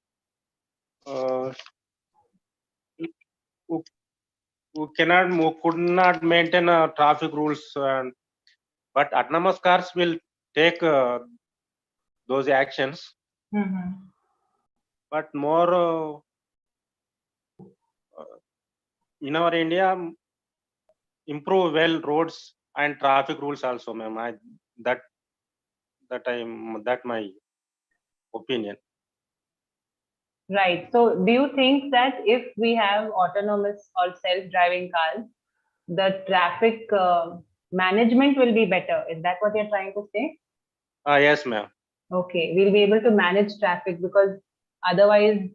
[SPEAKER 4] could not maintain traffic rules. But autonomous cars will take those actions. But more in our India, improve well roads and traffic rules also, ma'am. That my opinion.
[SPEAKER 1] Right. So do you think that if we have autonomous or self-driving cars, the traffic management will be better? Is that what you're trying to say?
[SPEAKER 4] Yes, ma'am.
[SPEAKER 1] Okay, we'll be able to manage traffic, because otherwise,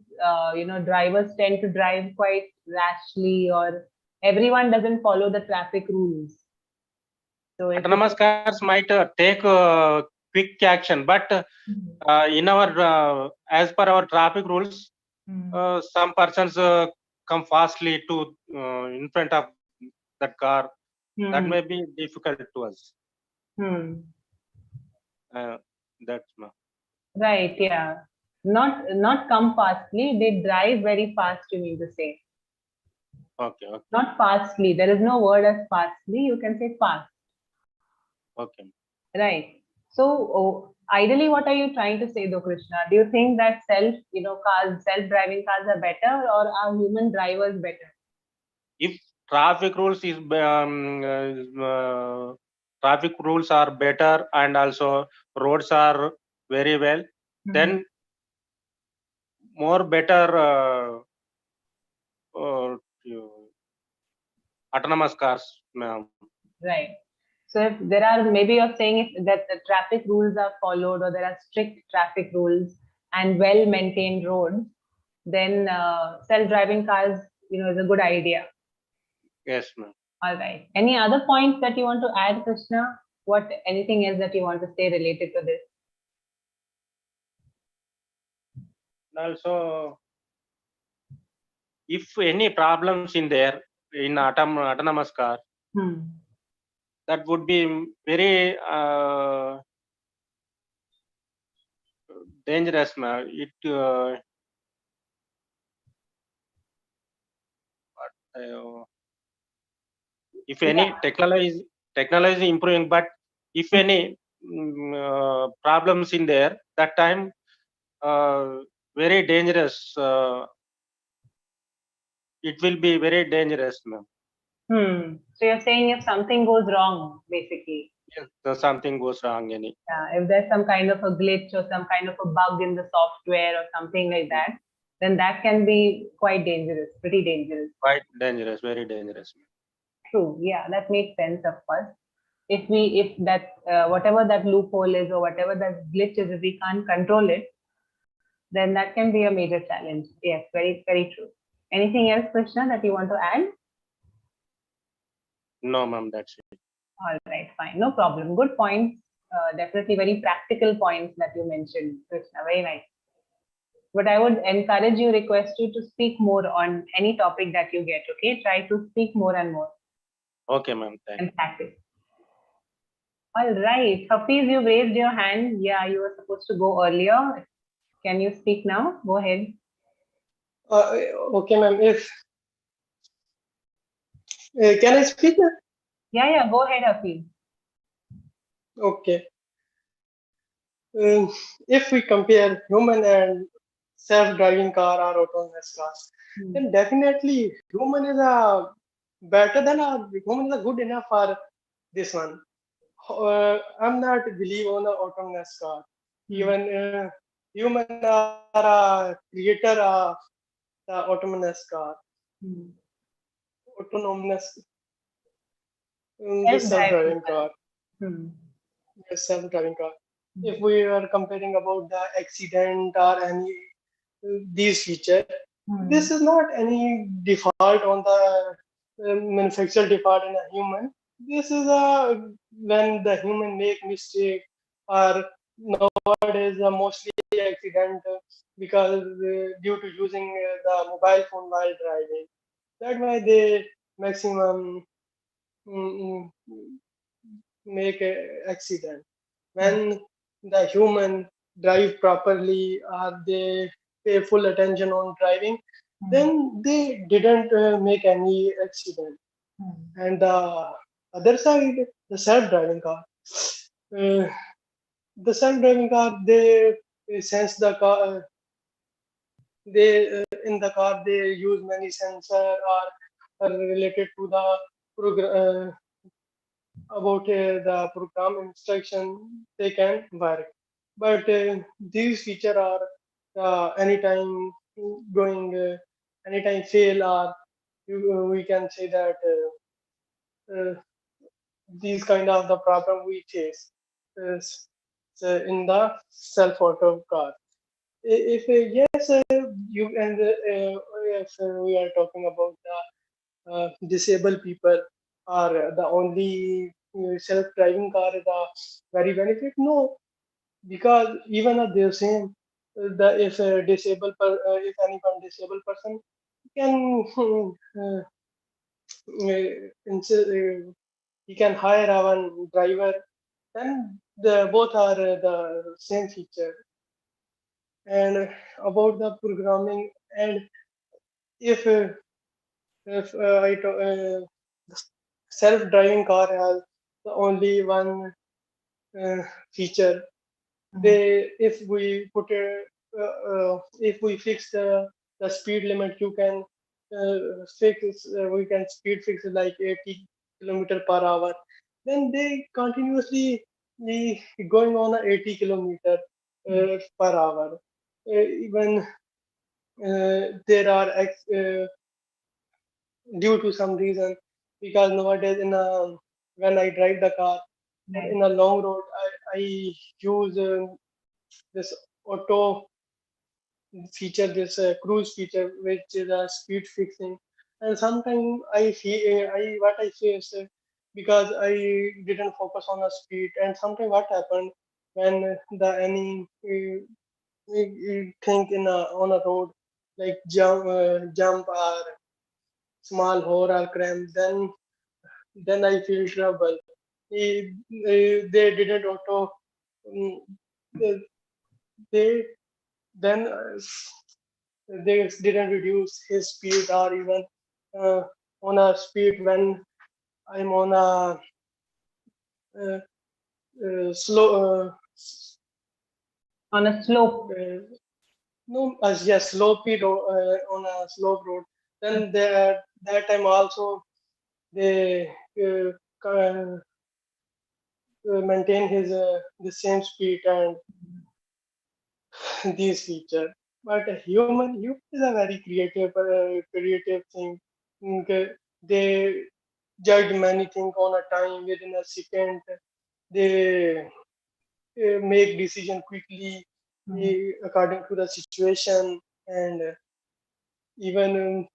[SPEAKER 1] drivers tend to drive quite rashly, or everyone doesn't follow the traffic rules. So
[SPEAKER 4] Autonomous cars might take quick action, but in our as per our traffic rules, some persons come fastly to in front of that car. That may be difficult to us. That's
[SPEAKER 1] right. Yeah. Not come fastly. They drive very fast. You mean to say?
[SPEAKER 4] Okay.
[SPEAKER 1] Not fastly. There is no word as fastly. You can say fast.
[SPEAKER 4] Okay.
[SPEAKER 1] Right. So ideally, what are you trying to say, though, Krishna? Do you think that self-driving cars are better, or are human drivers better?
[SPEAKER 4] If traffic rules traffic rules are better and also roads are very well, then more better autonomous cars, ma'am.
[SPEAKER 1] Right. So if there are, maybe you're saying if that the traffic rules are followed, or there are strict traffic rules and well-maintained roads, then self-driving cars, is a good idea.
[SPEAKER 4] Yes, ma'am.
[SPEAKER 1] All right. Any other points that you want to add, Krishna? Anything else that you want to say related to this?
[SPEAKER 4] Also, if any problems in there in autonomous car, that would be very dangerous, ma'am. If any technology is improving, but if any problems in there, that time very dangerous. It will be very dangerous, ma'am.
[SPEAKER 1] So you're saying if something goes wrong, basically.
[SPEAKER 4] Yes, so something goes wrong.
[SPEAKER 1] If there's some kind of a glitch or some kind of a bug in the software or something like that, then that can be quite dangerous, pretty dangerous.
[SPEAKER 4] Quite dangerous, very dangerous.
[SPEAKER 1] True. Yeah, that makes sense, of course. If that whatever that loophole is or whatever that glitch is, if we can't control it, then that can be a major challenge. Yes, very, very true. Anything else, Krishna, that you want to add?
[SPEAKER 4] No, ma'am, that's it.
[SPEAKER 1] All right, fine. No problem. Good points. Definitely very practical points that you mentioned, Krishna. Very nice. But I would encourage you, request you to speak more on any topic that you get, okay? Try to speak more and more
[SPEAKER 4] Okay, ma'am, thank you.
[SPEAKER 1] and practice. All right. Hafiz, you raised your hand. Yeah, you were supposed to go earlier. Can you speak now? Go ahead.
[SPEAKER 11] Okay, ma'am. If can I speak now?
[SPEAKER 1] Yeah, go ahead, Hafiz.
[SPEAKER 11] Okay. If we compare human and self-driving car or autonomous cars, then definitely human is a better than a human is a good enough for this one. I'm not believe on the autonomous car. Even human are a creator of the autonomous car. Autonomous, the self-driving car. Yes, self-driving car. If we are comparing about the accident or any these features, this is not any default on the manufacturer default in a human. This is a when the human make mistake or nowadays mostly accident because due to using the mobile phone while driving. That why they maximum mm, make a accident. When the human drive properly or they pay full attention on driving, then they didn't make any accident. And the other side, the self-driving car. Uh, the self-driving car, they sense the car. They in the car they use many sensor or related to the program about the program instruction they can work. But these feature are anytime going, anytime fail, or we can say that these kind of the problem we face is in the self-auto car. If yes, you and if we are talking about the disabled people are the only self-driving car is a very benefit. No, because even at the same, the if a disabled if anyone disabled person can he can hire a one driver, then the both are the same feature. And about the programming, and if self-driving car has the only one feature. They if we put a if we fix the speed limit, you can fix we can speed fix it like 80 kilometer per hour. Then they continuously be going on a 80 kilometer per hour. Even there are due to some reason, because nowadays when I drive the car in a long road, I use this auto feature, this cruise feature, which is a speed fixing. And sometimes I feel what I face because I didn't focus on the speed. And sometimes what happened when the any thing on a road like jump or small hole or cramp, then I feel trouble. They didn't auto. mm, They, they then they didn't reduce his speed or even on a speed when I'm on a slow
[SPEAKER 1] On a slope.
[SPEAKER 11] no yes slow speed on a slope road. Then that time also they maintain his the same speed and these feature. But a human is a very creative thing. They judge many things on a time within a second. They make decision quickly according to the situation, and even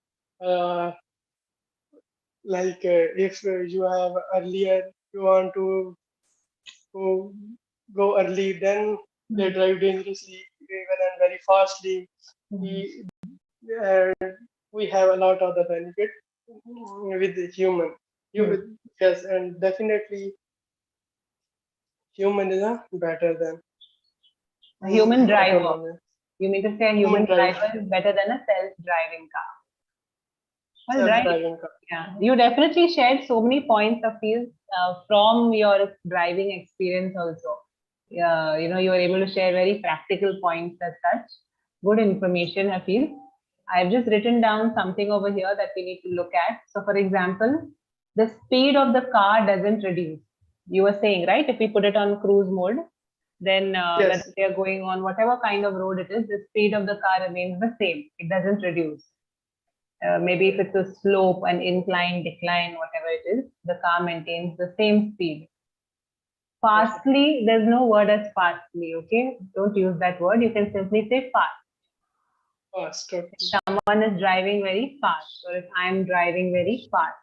[SPEAKER 11] if you have earlier you want to go, go early, then they drive dangerously even and very fastly. We, and we have a lot of the benefit with the human. Yes, and definitely human is a better than
[SPEAKER 1] A human driver.
[SPEAKER 11] autonomous.
[SPEAKER 1] You mean to say a human driver is better than a self-driving car? All right.
[SPEAKER 11] Self-driving car.
[SPEAKER 1] Yeah, you definitely shared so many points of view from your driving experience also. You know, you were able to share very practical points as such. Good information, Hafiz. I've just written down something over here that we need to look at. So, for example, the speed of the car doesn't reduce. You were saying, right? If we put it on cruise mode, then
[SPEAKER 11] Yes.
[SPEAKER 1] whether they are going on whatever kind of road it is, the speed of the car remains the same. It doesn't reduce. Maybe if it's a slope, an incline, decline, whatever it is, the car maintains the same speed. Fastly, there's no word as fastly, okay? Don't use that word. You can simply say fast.
[SPEAKER 11] Fast.
[SPEAKER 1] If someone is driving very fast, or if I'm driving very fast.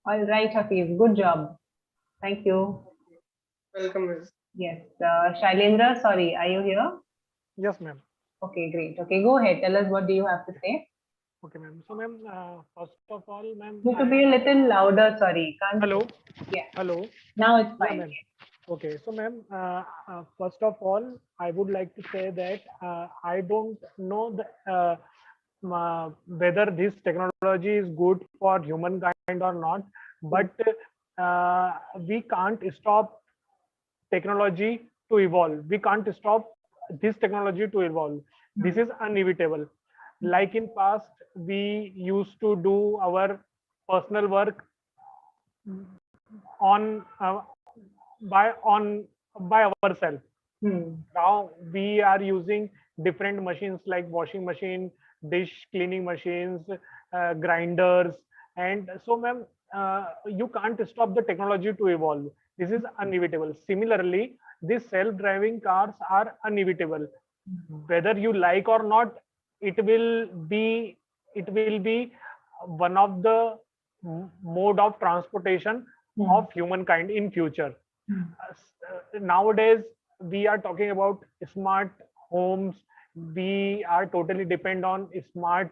[SPEAKER 1] All right, Hafiz, good job. Thank you.
[SPEAKER 11] Welcome, ma'am.
[SPEAKER 1] Yes, Shailendra, sorry, are you here?
[SPEAKER 12] Yes, ma'am.
[SPEAKER 1] Okay, great. Okay, go ahead. Tell us what do you have to say.
[SPEAKER 12] Okay, ma'am. So, ma'am, first of all, ma'am,
[SPEAKER 1] You could be a little louder. Sorry, can't.
[SPEAKER 12] Hello.
[SPEAKER 1] Yeah.
[SPEAKER 12] Hello.
[SPEAKER 1] Now it's
[SPEAKER 12] Yeah,
[SPEAKER 1] fine.
[SPEAKER 12] ma'am. Okay, so, ma'am, first of all, I would like to say that I don't know whether this technology is good for humankind or not, but we can't stop technology to evolve. We can't stop this technology to evolve. This is inevitable. Like in past, we used to do our personal work on by ourselves. Now we are using different machines like washing machine, dish cleaning machines, grinders, and so, ma'am, you can't stop the technology to evolve. This is inevitable. Similarly, these self-driving cars are inevitable. Whether you like or not, it will be one of the mode of transportation of humankind in future. Nowadays we are talking about smart homes. We are totally depend on smart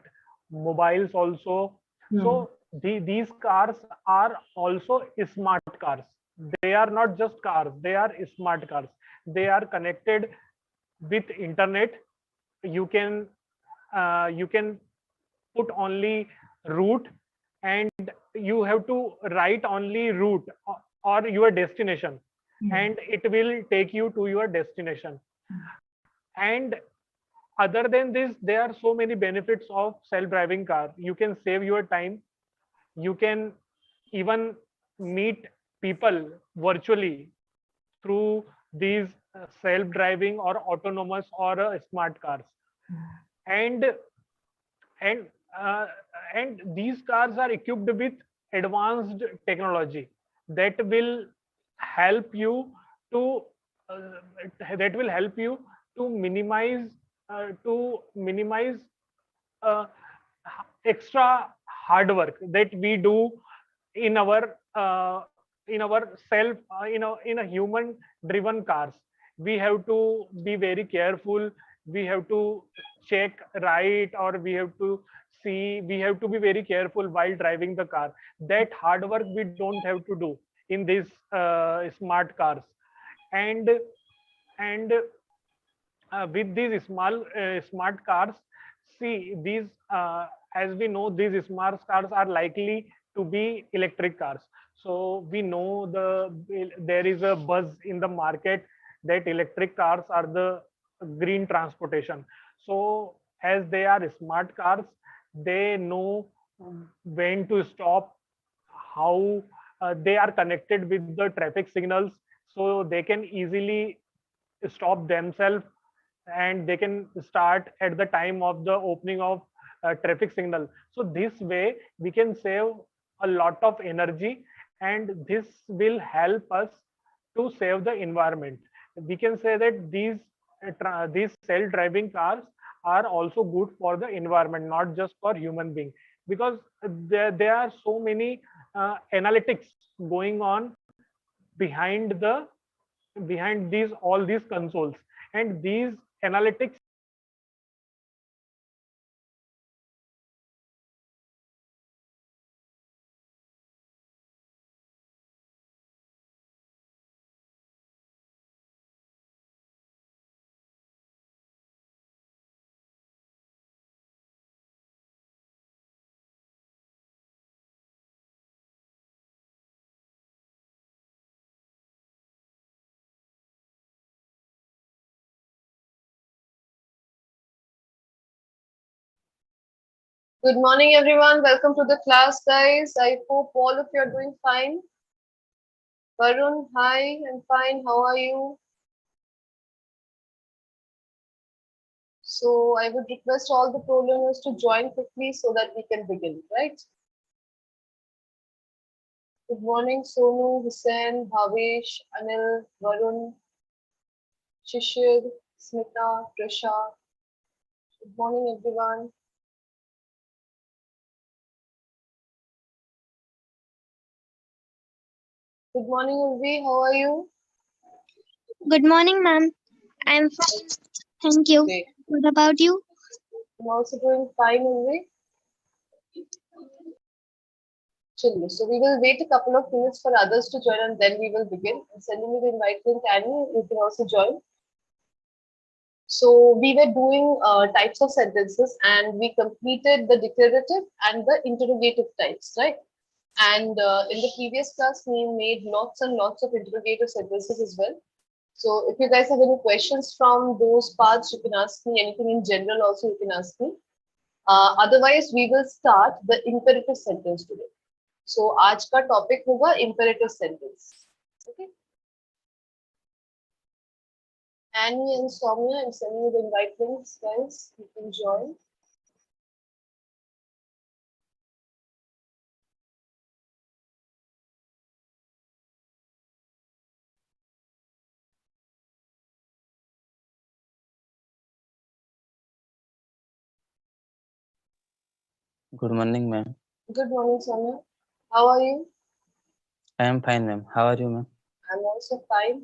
[SPEAKER 12] mobiles also. So these cars are also smart cars. They are not just cars, they are smart cars. They are connected with internet. You can put only route, and you have to write only route or your destination, and it will take you to your destination. And other than this, there are so many benefits of self-driving car. You can save your time. You can even meet people virtually through these self-driving or autonomous or smart cars. And and uh, and these cars are equipped with advanced technology that will help you to to minimize uh, extra hard work that we do in our self in a human driven cars. We have to be very careful. We have to check right, or we have to be very careful while driving the car. That hard work we don't have to do in these smart cars. And and with these smart cars, see, these as we know, these smart cars are likely to be electric cars. So we know there is a buzz in the market that electric cars are the green transportation. So as they are smart cars, they know when to stop, how they are connected with the traffic signals, so they can easily stop themselves, and they can start at the time of the opening of traffic signal. So this way we can save a lot of energy, and this will help us to save the environment. We can say that these self-driving cars are also good for the environment, not just for human being, because there are so many analytics going on behind these all these consoles, and these analytics
[SPEAKER 13] Good morning, everyone. Welcome to the class, guys. I hope all of you are doing fine. Varun, hi, I'm fine. How are you? So I would request all the pro learners to join quickly so that we can begin, right? Good morning, Sonu, Hussain, Bhavesh, Anil, Varun, Shishir, Smita, Trisha. Good morning, everyone. Good morning, Urvi. How are you?
[SPEAKER 14] Good morning, ma'am. I'm fine. Thank you.
[SPEAKER 13] Great.
[SPEAKER 14] What about you?
[SPEAKER 13] I'm also doing fine, Urvi. Chilli. So we will wait a couple of minutes for others to join and then we will begin. I'm sending you the invite link, Annie. You can also join. So we were doing types of sentences and we completed the declarative and the interrogative types, right? And in the previous class, we made lots and lots of interrogative sentences as well. So if you guys have any questions from those parts, you can ask me. Anything in general also you can ask me. Otherwise, we will start the imperative sentence today. So आज का topic होगा imperative sentence. Okay. Annie and Soumya, I'm sending you the invite links, guys. You can join.
[SPEAKER 15] Good morning, ma'am.
[SPEAKER 13] Good morning, Soumya. How are you?
[SPEAKER 15] I am fine, ma'am. How are you, ma'am?
[SPEAKER 13] I'm also fine.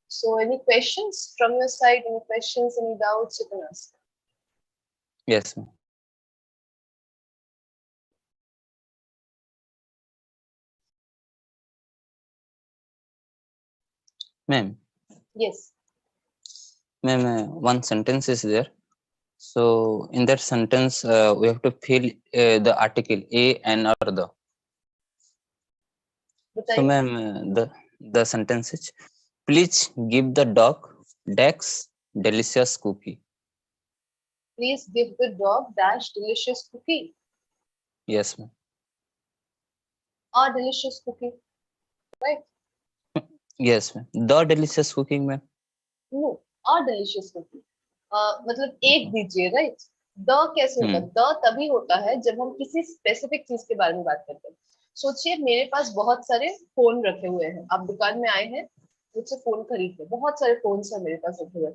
[SPEAKER 13] So any questions from your side? Any questions, any doubts you can ask?
[SPEAKER 15] Yes, ma'am. Ma'am.
[SPEAKER 13] Yes.
[SPEAKER 15] Ma'am, one sentence is there. So in that sentence, we have to fill the article a and or the. So, ma'am, the sentence is, please give the dog Dex delicious cookie.
[SPEAKER 13] Please give the dog dash delicious cookie.
[SPEAKER 15] Yes, ma'am.
[SPEAKER 13] A delicious cookie, right?
[SPEAKER 15] Yes, ma'am. The delicious cooking, ma'am.
[SPEAKER 13] No, a delicious cookie. मतलब एक दीजिए, right? The कैसे होगा? The तभी होता है जब हम किसी स्पेसिफिक चीज के बारे में बात करते हैं. सोचिए मेरे पास बहुत सारे फोन रखे हुए हैं. आप दुकान में आए हैं, मुझसे फोन खरीदते, बहुत सारे फोन है मेरे पास रखे हुए.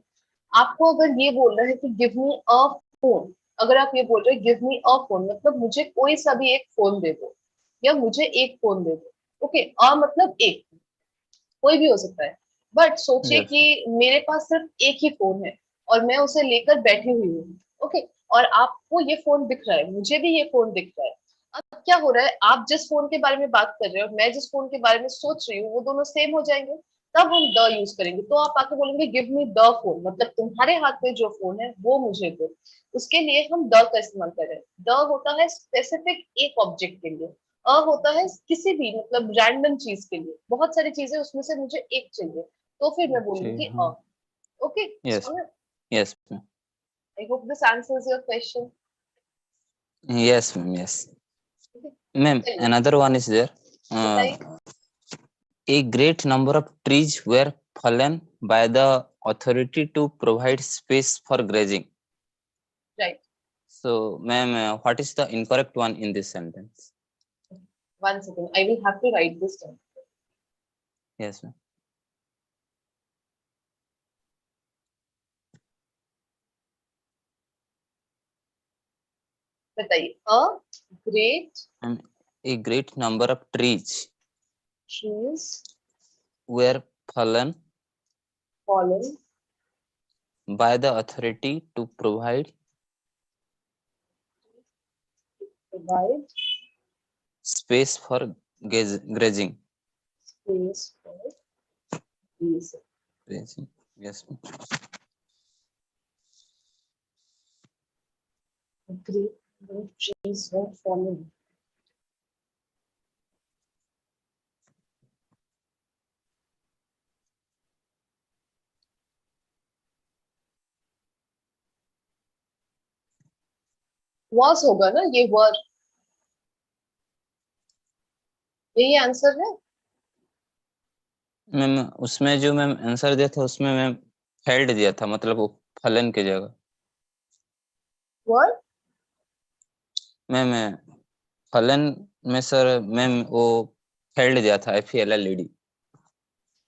[SPEAKER 13] आपको अगर ये बोल रहे हैं कि गिव मी अ फोन, अगर आप ये बोल रहे हैं गिव मी अ फोन, मतलब मुझे कोई सा भी एक फोन दे दो या मुझे एक फोन दे दो. ओके, अ मतलब एक, कोई भी हो सकता है. बट सोचिए कि मेरे पास सिर्फ एक ही फोन है और मैं उसे लेकर बैठी हुई हूँ. ओके, और आपको ये फोन दिख रहा है, मुझे भी ये फोन दिख रहा है. अब क्या हो रहा है, आप जिस फोन के बारे में बात कर रहे हो और मैं जिस फोन के बारे में सोच रही हूँ वो दोनों सेम हो जाएंगे. तब हम द यूज करेंगे. तो आप आके बोलेंगे गिव मी द फोन, मतलब तुम्हारे हाथ में जो फोन है वो मुझे दो. उसके लिए हम द का इस्तेमाल कर रहे हैं. द होता है स्पेसिफिक एक ऑब्जेक्ट के लिए, अ होता है किसी भी मतलब रैंडम चीज के लिए. बहुत सारी चीजें उसमें से मुझे एक चाहिए, तो फिर मैं बोलूंगी अ. Okay.
[SPEAKER 15] Yes. Yes, ma'am.
[SPEAKER 13] I hope this answers your question.
[SPEAKER 15] Yes, ma'am. Yes. Ma'am, another one is there. A great number of trees were fallen by the authority to provide space for grazing.
[SPEAKER 13] Right.
[SPEAKER 15] So, ma'am, what is the incorrect one in this sentence?
[SPEAKER 13] 1 second. I will have to write this down.
[SPEAKER 15] Yes, ma'am.
[SPEAKER 13] बताइए.
[SPEAKER 15] A great number of trees were fallen by the authority to provide space for grazing.
[SPEAKER 13] Space for
[SPEAKER 15] Grazing. Yes, ma'am.
[SPEAKER 13] A great number of trees were fallen. Was होगा ना ये word. यही answer है.
[SPEAKER 15] Ma'am उसमें जो ma'am answer दिया था उसमें मैम फेल्ड दिया था, मतलब वो फलन की जगह.
[SPEAKER 13] What?
[SPEAKER 15] मैम फलन में सर मैम वो फेल्ड दिया था, FELLED.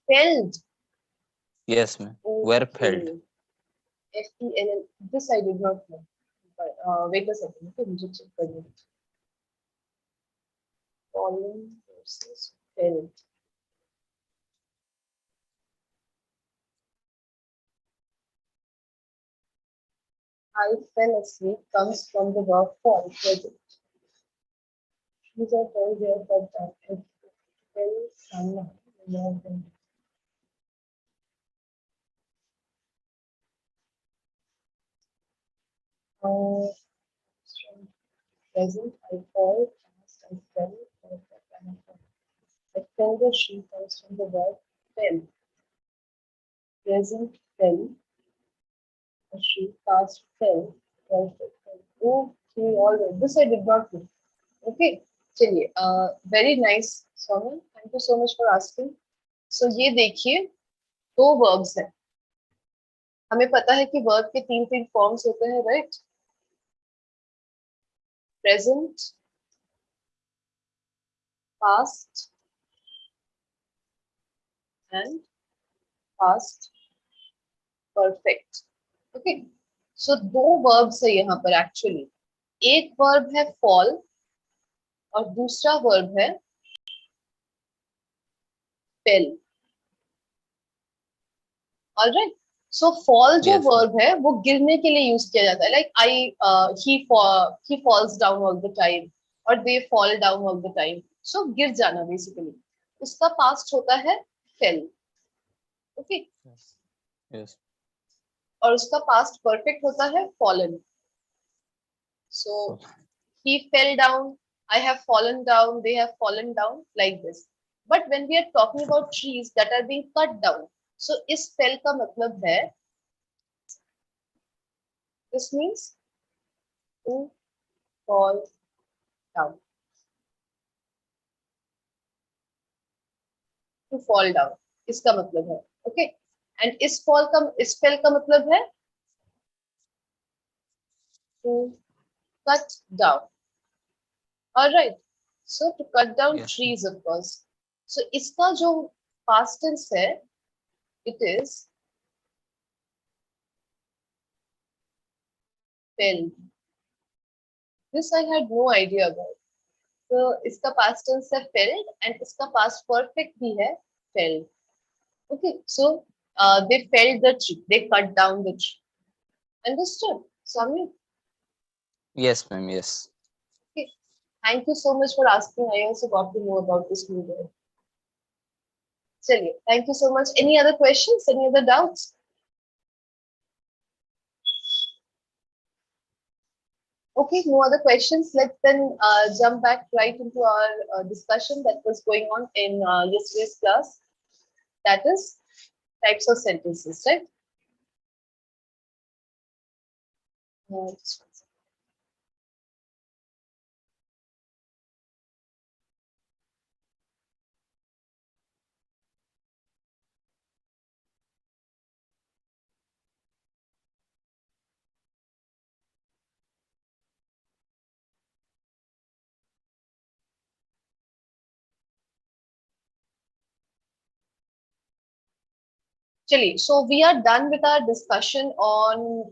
[SPEAKER 13] Felled.
[SPEAKER 15] Yes, ma'am. Were felled.
[SPEAKER 13] FELL. This I did not know. But, wait a second. Okay, मुझे check करने दो. Fallen versus felled. I fell asleep comes from the verb fall. Present. These are fell there, but fell someone more than. Present, I fall. Past, I fell. Perfect, I fell. I fell the shoe comes from the verb fell. Present, fell. A shoe past fell. Perfect, fell. Okay, all right. This I did not know. Okay, चलिए. Very nice, Sonia. Thank you so much for asking. So ये देखिए, 2 verbs हैं. हमें पता है कि verb के 3 forms होते हैं, right? Present, past, and past perfect. Okay. So 2 verbs है यहाँ पर actually. एक verb है fall और दूसरा verb है fell. Alright. So fall जो
[SPEAKER 15] Yes,
[SPEAKER 13] verb है वो गिरने के लिए यूज किया जाता है. Like he falls down all the time or they fall down all the time. So गिर जाना basically. उसका past होता है fell. Okay.
[SPEAKER 15] yes.
[SPEAKER 13] और उसका past perfect होता है fallen. So he fell down, I have fallen down, they have fallen down, like this. But when we are talking about trees that are being cut down, so इस fell का मतलब है, this means to fall down. To fall down, इसका मतलब है, okay? And इस fell का मतलब है to cut down. All right. So to cut down trees, of course. So इसका जो past tense है, it is felled. This I had no idea about. So इसका past tense है felled and इसका past perfect भी है felled. Okay, so they felled the tree. They cut down the tree. Understood, Samir?
[SPEAKER 15] Yes, ma'am. Yes.
[SPEAKER 13] Okay. Thank you so much for asking. I also got to know about this new word. चलिए, thank you so much. Any other questions? Any other doubts? Okay, no other questions. Let's then jump back right into our discussion that was going on in yesterday's class. That is types of sentences, right? Just one second. Chali, so we are done with our discussion on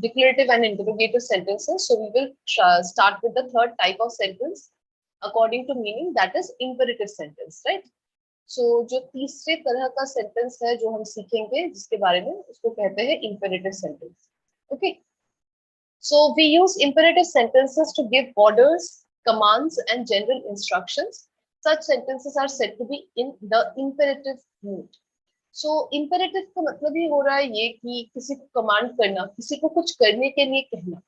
[SPEAKER 13] declarative and interrogative sentences. So we will start with the third type of sentence according to meaning, that is imperative sentence, right? So जो तीसरे तरह का sentence है जो हम सीखेंगे जिसके बारे में, उसको कहते हैं imperative sentence. Okay. So we use imperative sentences to give orders, commands, and general instructions. Such sentences are said to be in the imperative mood. So imperative का मतलब ही हो रहा है ये कि किसी को कमांड करना, किसी को कुछ करने के लिए कहना.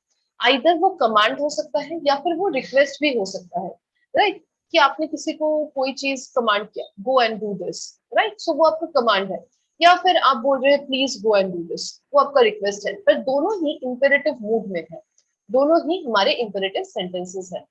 [SPEAKER 13] Either वो कमांड हो सकता है या फिर वो रिक्वेस्ट भी हो सकता है, राइट? कि आपने किसी को कोई चीज कमांड किया, go and do this, right? So वो आपका कमांड है, या फिर आप बोल रहे हैं please go and do this, वो आपका रिक्वेस्ट है. पर दोनों ही इंपेरेटिव मूड में है, दोनों ही हमारे इंपेरेटिव सेंटेंसेस हैं.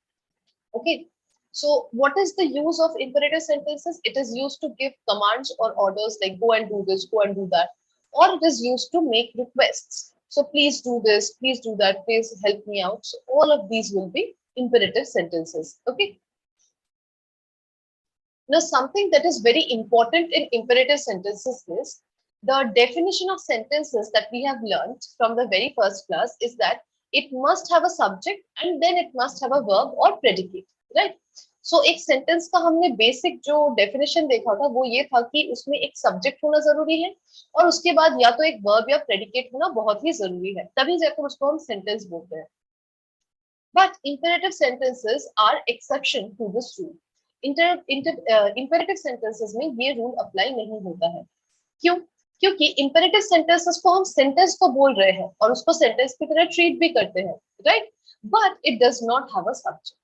[SPEAKER 13] Okay. So what is the use of imperative sentences? It is used to give commands or orders like go and do this, go and do that, or it is used to make requests. So please do this, please do that, please help me out. So all of these will be imperative sentences. Okay. Now something that is very important in imperative sentences is the definition of sentences that we have learned from the very first class is that it must have a subject and then it must have a verb or predicate, right? So एक sentence का हमने basic जो definition देखा था वो ये था कि उसमें एक सब्जेक्ट होना जरूरी है और उसके बाद या तो एक वर्ब या प्रेडिकेट होना बहुत ही जरूरी है, तभी जाकर उसको हम सेंटेंस बोलते हैं. But imperative sentences are exception to this rule. Imperative sentences में ये रूल अप्लाई नहीं होता है. क्यों? क्योंकि इंपेरेटिव सेंटेंसेस को हम सेंटेंस तो बोल रहे हैं और उसको सेंटेंस की तरह ट्रीट भी करते हैं, right? But it does not have a subject.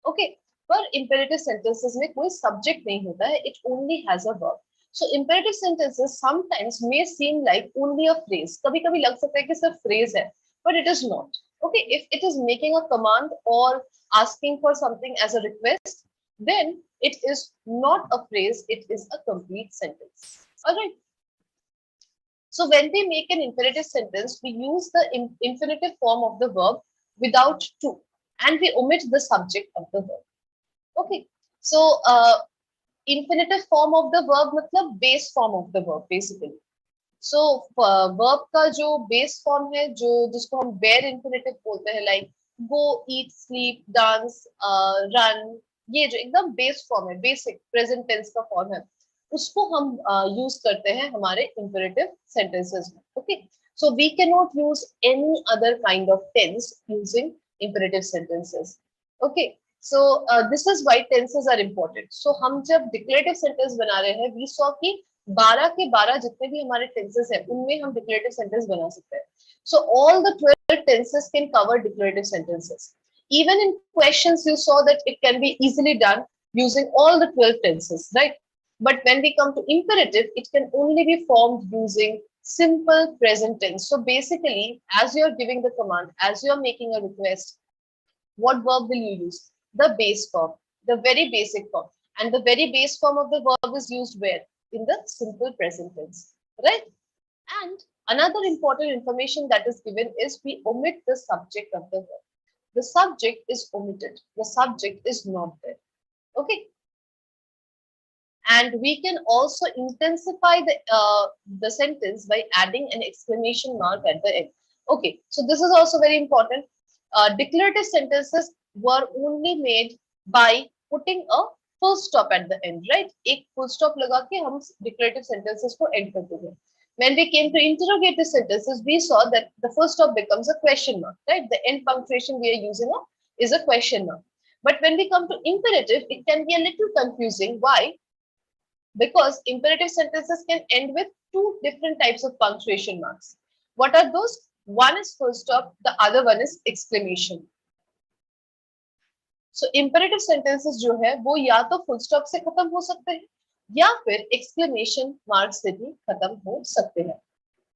[SPEAKER 13] Okay. पर इंपेरेटिव सेंटेंसेस में कोई सब्जेक्ट नहीं होता है, it only has a verb. So imperative sentences sometimes may seem like only a phrase. कभी-कभी लग सकता है कि सिर्फ फ्रेज है, but it is not. Okay. If it is making a command or asking for something as a request, then it is not a phrase, it is a complete sentence. All right. So when we make an imperative sentence, we use the infinitive form of the verb without to, and we omit the subject of the verb. Okay. So infinitive form of the verb मतलब base form of the verb basically. So verb का जो base form है, जो जिसको हम bare infinitive बोलते हैं, like go, eat, sleep, dance, run, ये जो एकदम बेस फॉर्म है, बेसिक प्रेजेंट टेंस का फॉर्म है, उसको हम यूज करते हैं हमारे इंपेरेटिव सेंटेंसेस में. Okay. So we can not use any other kind of tense using imperative sentences. Okay. So this is why tenses are important. So हम जब डिक्लेरेटिव सेंटेंस बना रहे हैं, वी सॉ कि 12 के 12 जितने भी हमारे टेंसेस हैं उनमें हम डिक्लेरेटिव सेंटेंस बना सकते हैं. So all the 12 tenses can cover declarative sentences. Even in questions, you saw that it can be easily done using all the 12 tenses, right? But when we come to imperative, it can only be formed using simple present tense. So basically, as you're giving the command, as you're making a request, what verb will you use? The base form, the very basic form. And the very base form of the verb is used where? In the simple present tense, right? And another important information that is given is we omit the subject of the verb. The subject is omitted. The subject is not there. Okay. And we can also intensify the sentence by adding an exclamation mark at the end. Okay. So this is also very important. Declarative sentences were only made by putting a full stop at the end, right? एक full stop लगा के हम declarative sentences को end करते हैं. When we came to interrogative sentences, we saw that the first stop becomes a question mark, right? The end punctuation we are using is a question mark. But when we come to imperative, it can be a little confusing. Why? Because imperative sentences can end with two different types of punctuation marks. What are those? One is full stop, the other one is exclamation. So imperative sentences जो है वो या तो full stop से खत्म हो सकते हैं या फिर exclamation mark से भी खत्म हो सकते हैं.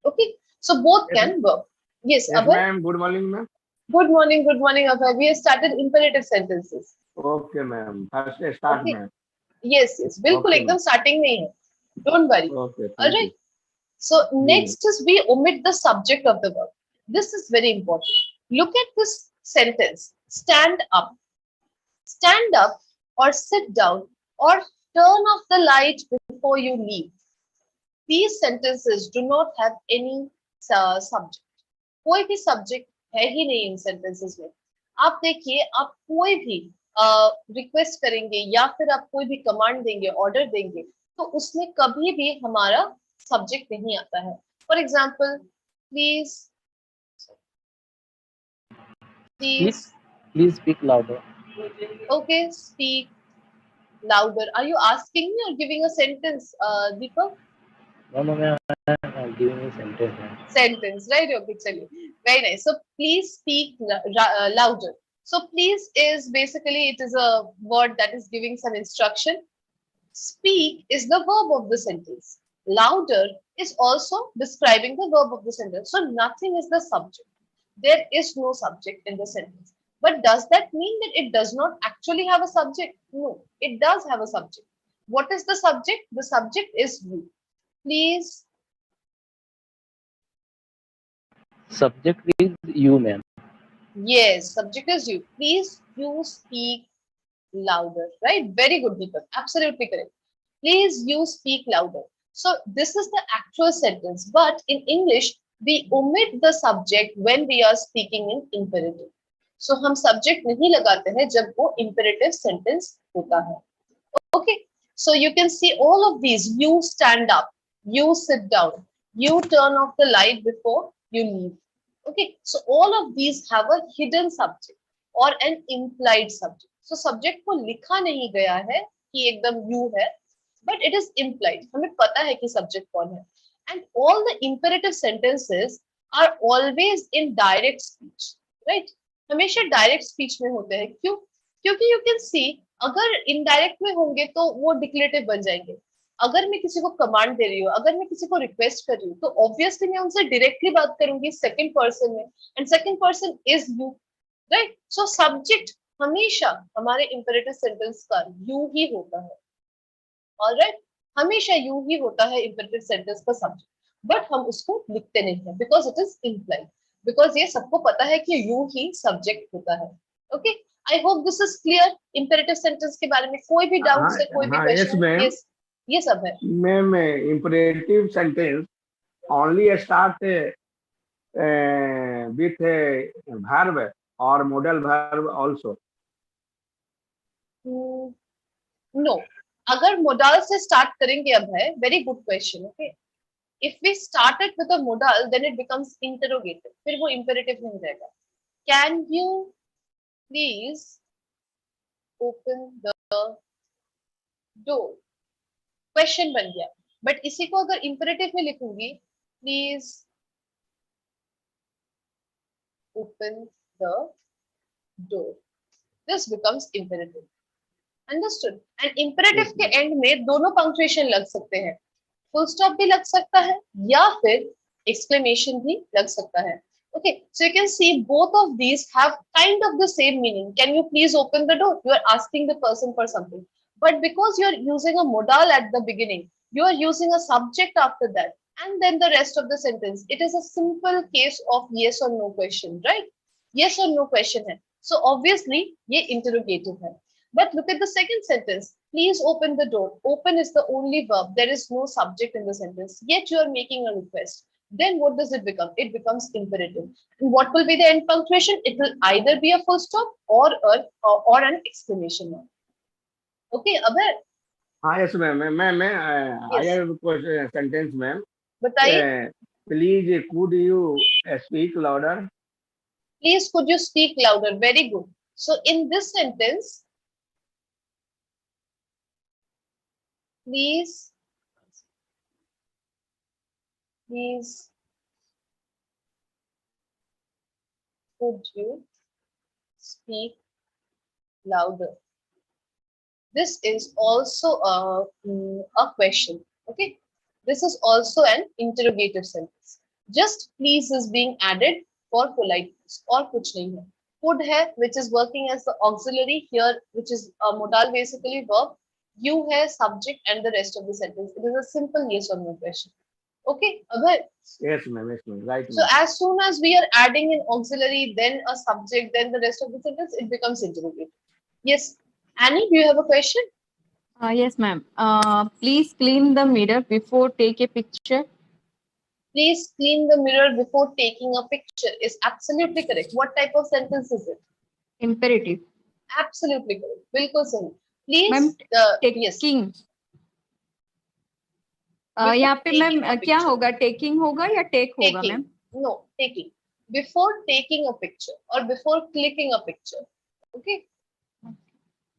[SPEAKER 13] Okay, so both can work. Yes,
[SPEAKER 16] Yes, ma'am. Good morning, ma'am.
[SPEAKER 13] Good morning, Abhay. We have started imperative sentences.
[SPEAKER 16] Okay, ma'am. First start,
[SPEAKER 13] Okay.
[SPEAKER 16] ma'am.
[SPEAKER 13] Yes, बिल्कुल
[SPEAKER 16] Okay,
[SPEAKER 13] एकदम starting में ही है. Don't worry.
[SPEAKER 16] Okay,
[SPEAKER 13] All right. So next is we omit the subject of the verb. This is very important. Look at this sentence. Stand up. Stand up or sit down or turn off the light before you leave. these sentences do not have any subject. कोई भी subject है ही नहीं इन sentences में. आप देखिए, आप कोई भी रिक्वेस्ट करेंगे या फिर आप कोई भी कमांड देंगे, ऑर्डर देंगे, तो उसमें कभी भी हमारा सब्जेक्ट नहीं आता है. For example, please
[SPEAKER 17] speak louder.
[SPEAKER 13] Okay, speak louder. Are you asking me or giving a sentence, Deepak?
[SPEAKER 17] No, I'm giving you sentence.
[SPEAKER 13] Sentence, right? Okay, chaliye. Very nice. So please speak louder. So please is basically, it is a word that is giving some instruction. Speak is the verb of the sentence. Louder is also describing the verb of the sentence. So nothing is the subject. There is no subject in the sentence. But does that mean that it does not actually have a subject? No, it does have a subject. What is the subject? The subject is you. Please.
[SPEAKER 17] Subject is you, ma'am.
[SPEAKER 13] Yes, subject is you. Please, you speak louder. Right? Very good, Deepak. Absolutely correct. Please, you speak louder. So this is the actual sentence. But in English, we omit the subject when we are speaking in imperative. So हम subject नहीं लगाते हैं जब वो imperative sentence होता है. Okay. So you can see all of these. You stand up. You sit down. You turn off the light before you leave. Okay. So all of these have a hidden subject or an implied subject. So subject को लिखा नहीं गया है कि एकदम you है, but it is implied. हमें पता है कि subject कौन है. And all the imperative sentences are always in direct speech, right? हमेशा direct speech में होते हैं. क्यों? क्योंकि you can see, अगर indirect में होंगे तो वो declarative बन जाएंगे. अगर मैं किसी को कमांड दे रही हूँ, अगर मैं किसी को रिक्वेस्ट कर रही हूँ, तो ऑब्वियसली मैं उनसे डायरेक्टली बात करूंगी सेकंड पर्सन में, and second person is you, right? So subject हमेशा हमारे इंपेरेटिव सेंटेंस का यू ही होता है. ऑलराइट, हमेशा यू ही होता है इंपेरेटिव सेंटेंस का सब्जेक्ट, बट हम उसको लिखते नहीं है because it is implied, because ये सबको पता है कि यू ही सब्जेक्ट होता है. Okay, I hope this is clear. Imperative sentence के बारे में कोई भी डाउट है, कोई भी क्वेश्चन है? यस, ये सब है.
[SPEAKER 16] Ma'am, imperative sentence only start with a verb or modal verb also.
[SPEAKER 13] No, अगर modal से start करेंगे अब है, very good question. Okay, if we start it with a modal, then it becomes interrogative. फिर वो imperative नहीं रहेगा. Can you please open the door? Question बन गया. बट इसी को अगर इंपेरेटिव में लिखूंगी, please open the door, this becomes imperative. Understood? And imperative के एंड में दोनों पंक्चुएशन लग सकते हैं. फुल स्टॉप भी लग सकता है या फिर एक्सक्लेमेशन भी लग सकता है. Okay, so you can see both of these have kind of the same meaning. Can you please open the door? You are asking the person for something. But because you are using a modal at the beginning, you are using a subject after that, and then the rest of the sentence, it is a simple case of yes or no question, right? Yes or no question hai. So obviously, ye interrogative hai. But look at the second sentence. Please open the door. Open is the only verb. There is no subject in the sentence. Yet you are making a request. Then what does it become? It becomes imperative. And what will be the end punctuation? It will either be a full stop or an exclamation mark. Okay, Abhay?
[SPEAKER 16] Yes, ma'am. I have a sentence, ma'am.
[SPEAKER 13] बताइए.
[SPEAKER 16] Please, could you speak louder?
[SPEAKER 13] Please, could you speak louder? Very good. So in this sentence, please could you speak louder? This is also a question. Okay, this is also an interrogative sentence. Just please is being added for politeness or kuch nahi hai. Could hai, which is working as the auxiliary here, which is a modal basically verb. You hai subject and the rest of the sentence. It is a simple yes or no question. Okay, Abhay?
[SPEAKER 16] Yes, ma'am. Yes, ma'am. Right.
[SPEAKER 13] So as soon as we are adding an auxiliary, then a subject, then the rest of the sentence, it becomes interrogative. Yes. Annie, do you have a question?
[SPEAKER 18] Yes, ma'am. Please clean the mirror before take a picture.
[SPEAKER 13] Please clean the mirror before taking a picture is absolutely correct. What type of sentence is it?
[SPEAKER 18] Imperative.
[SPEAKER 13] Absolutely correct. बिल्कुल सही. Please,
[SPEAKER 18] ma'am
[SPEAKER 13] yes.
[SPEAKER 18] Taking
[SPEAKER 13] Before
[SPEAKER 18] यहाँ पे ma'am
[SPEAKER 13] taking a
[SPEAKER 18] क्या
[SPEAKER 13] picture.
[SPEAKER 18] होगा, taking होगा या take होगा
[SPEAKER 13] Taking.
[SPEAKER 18] Ma'am?
[SPEAKER 13] No, taking. Before taking a picture or before clicking a picture. Okay.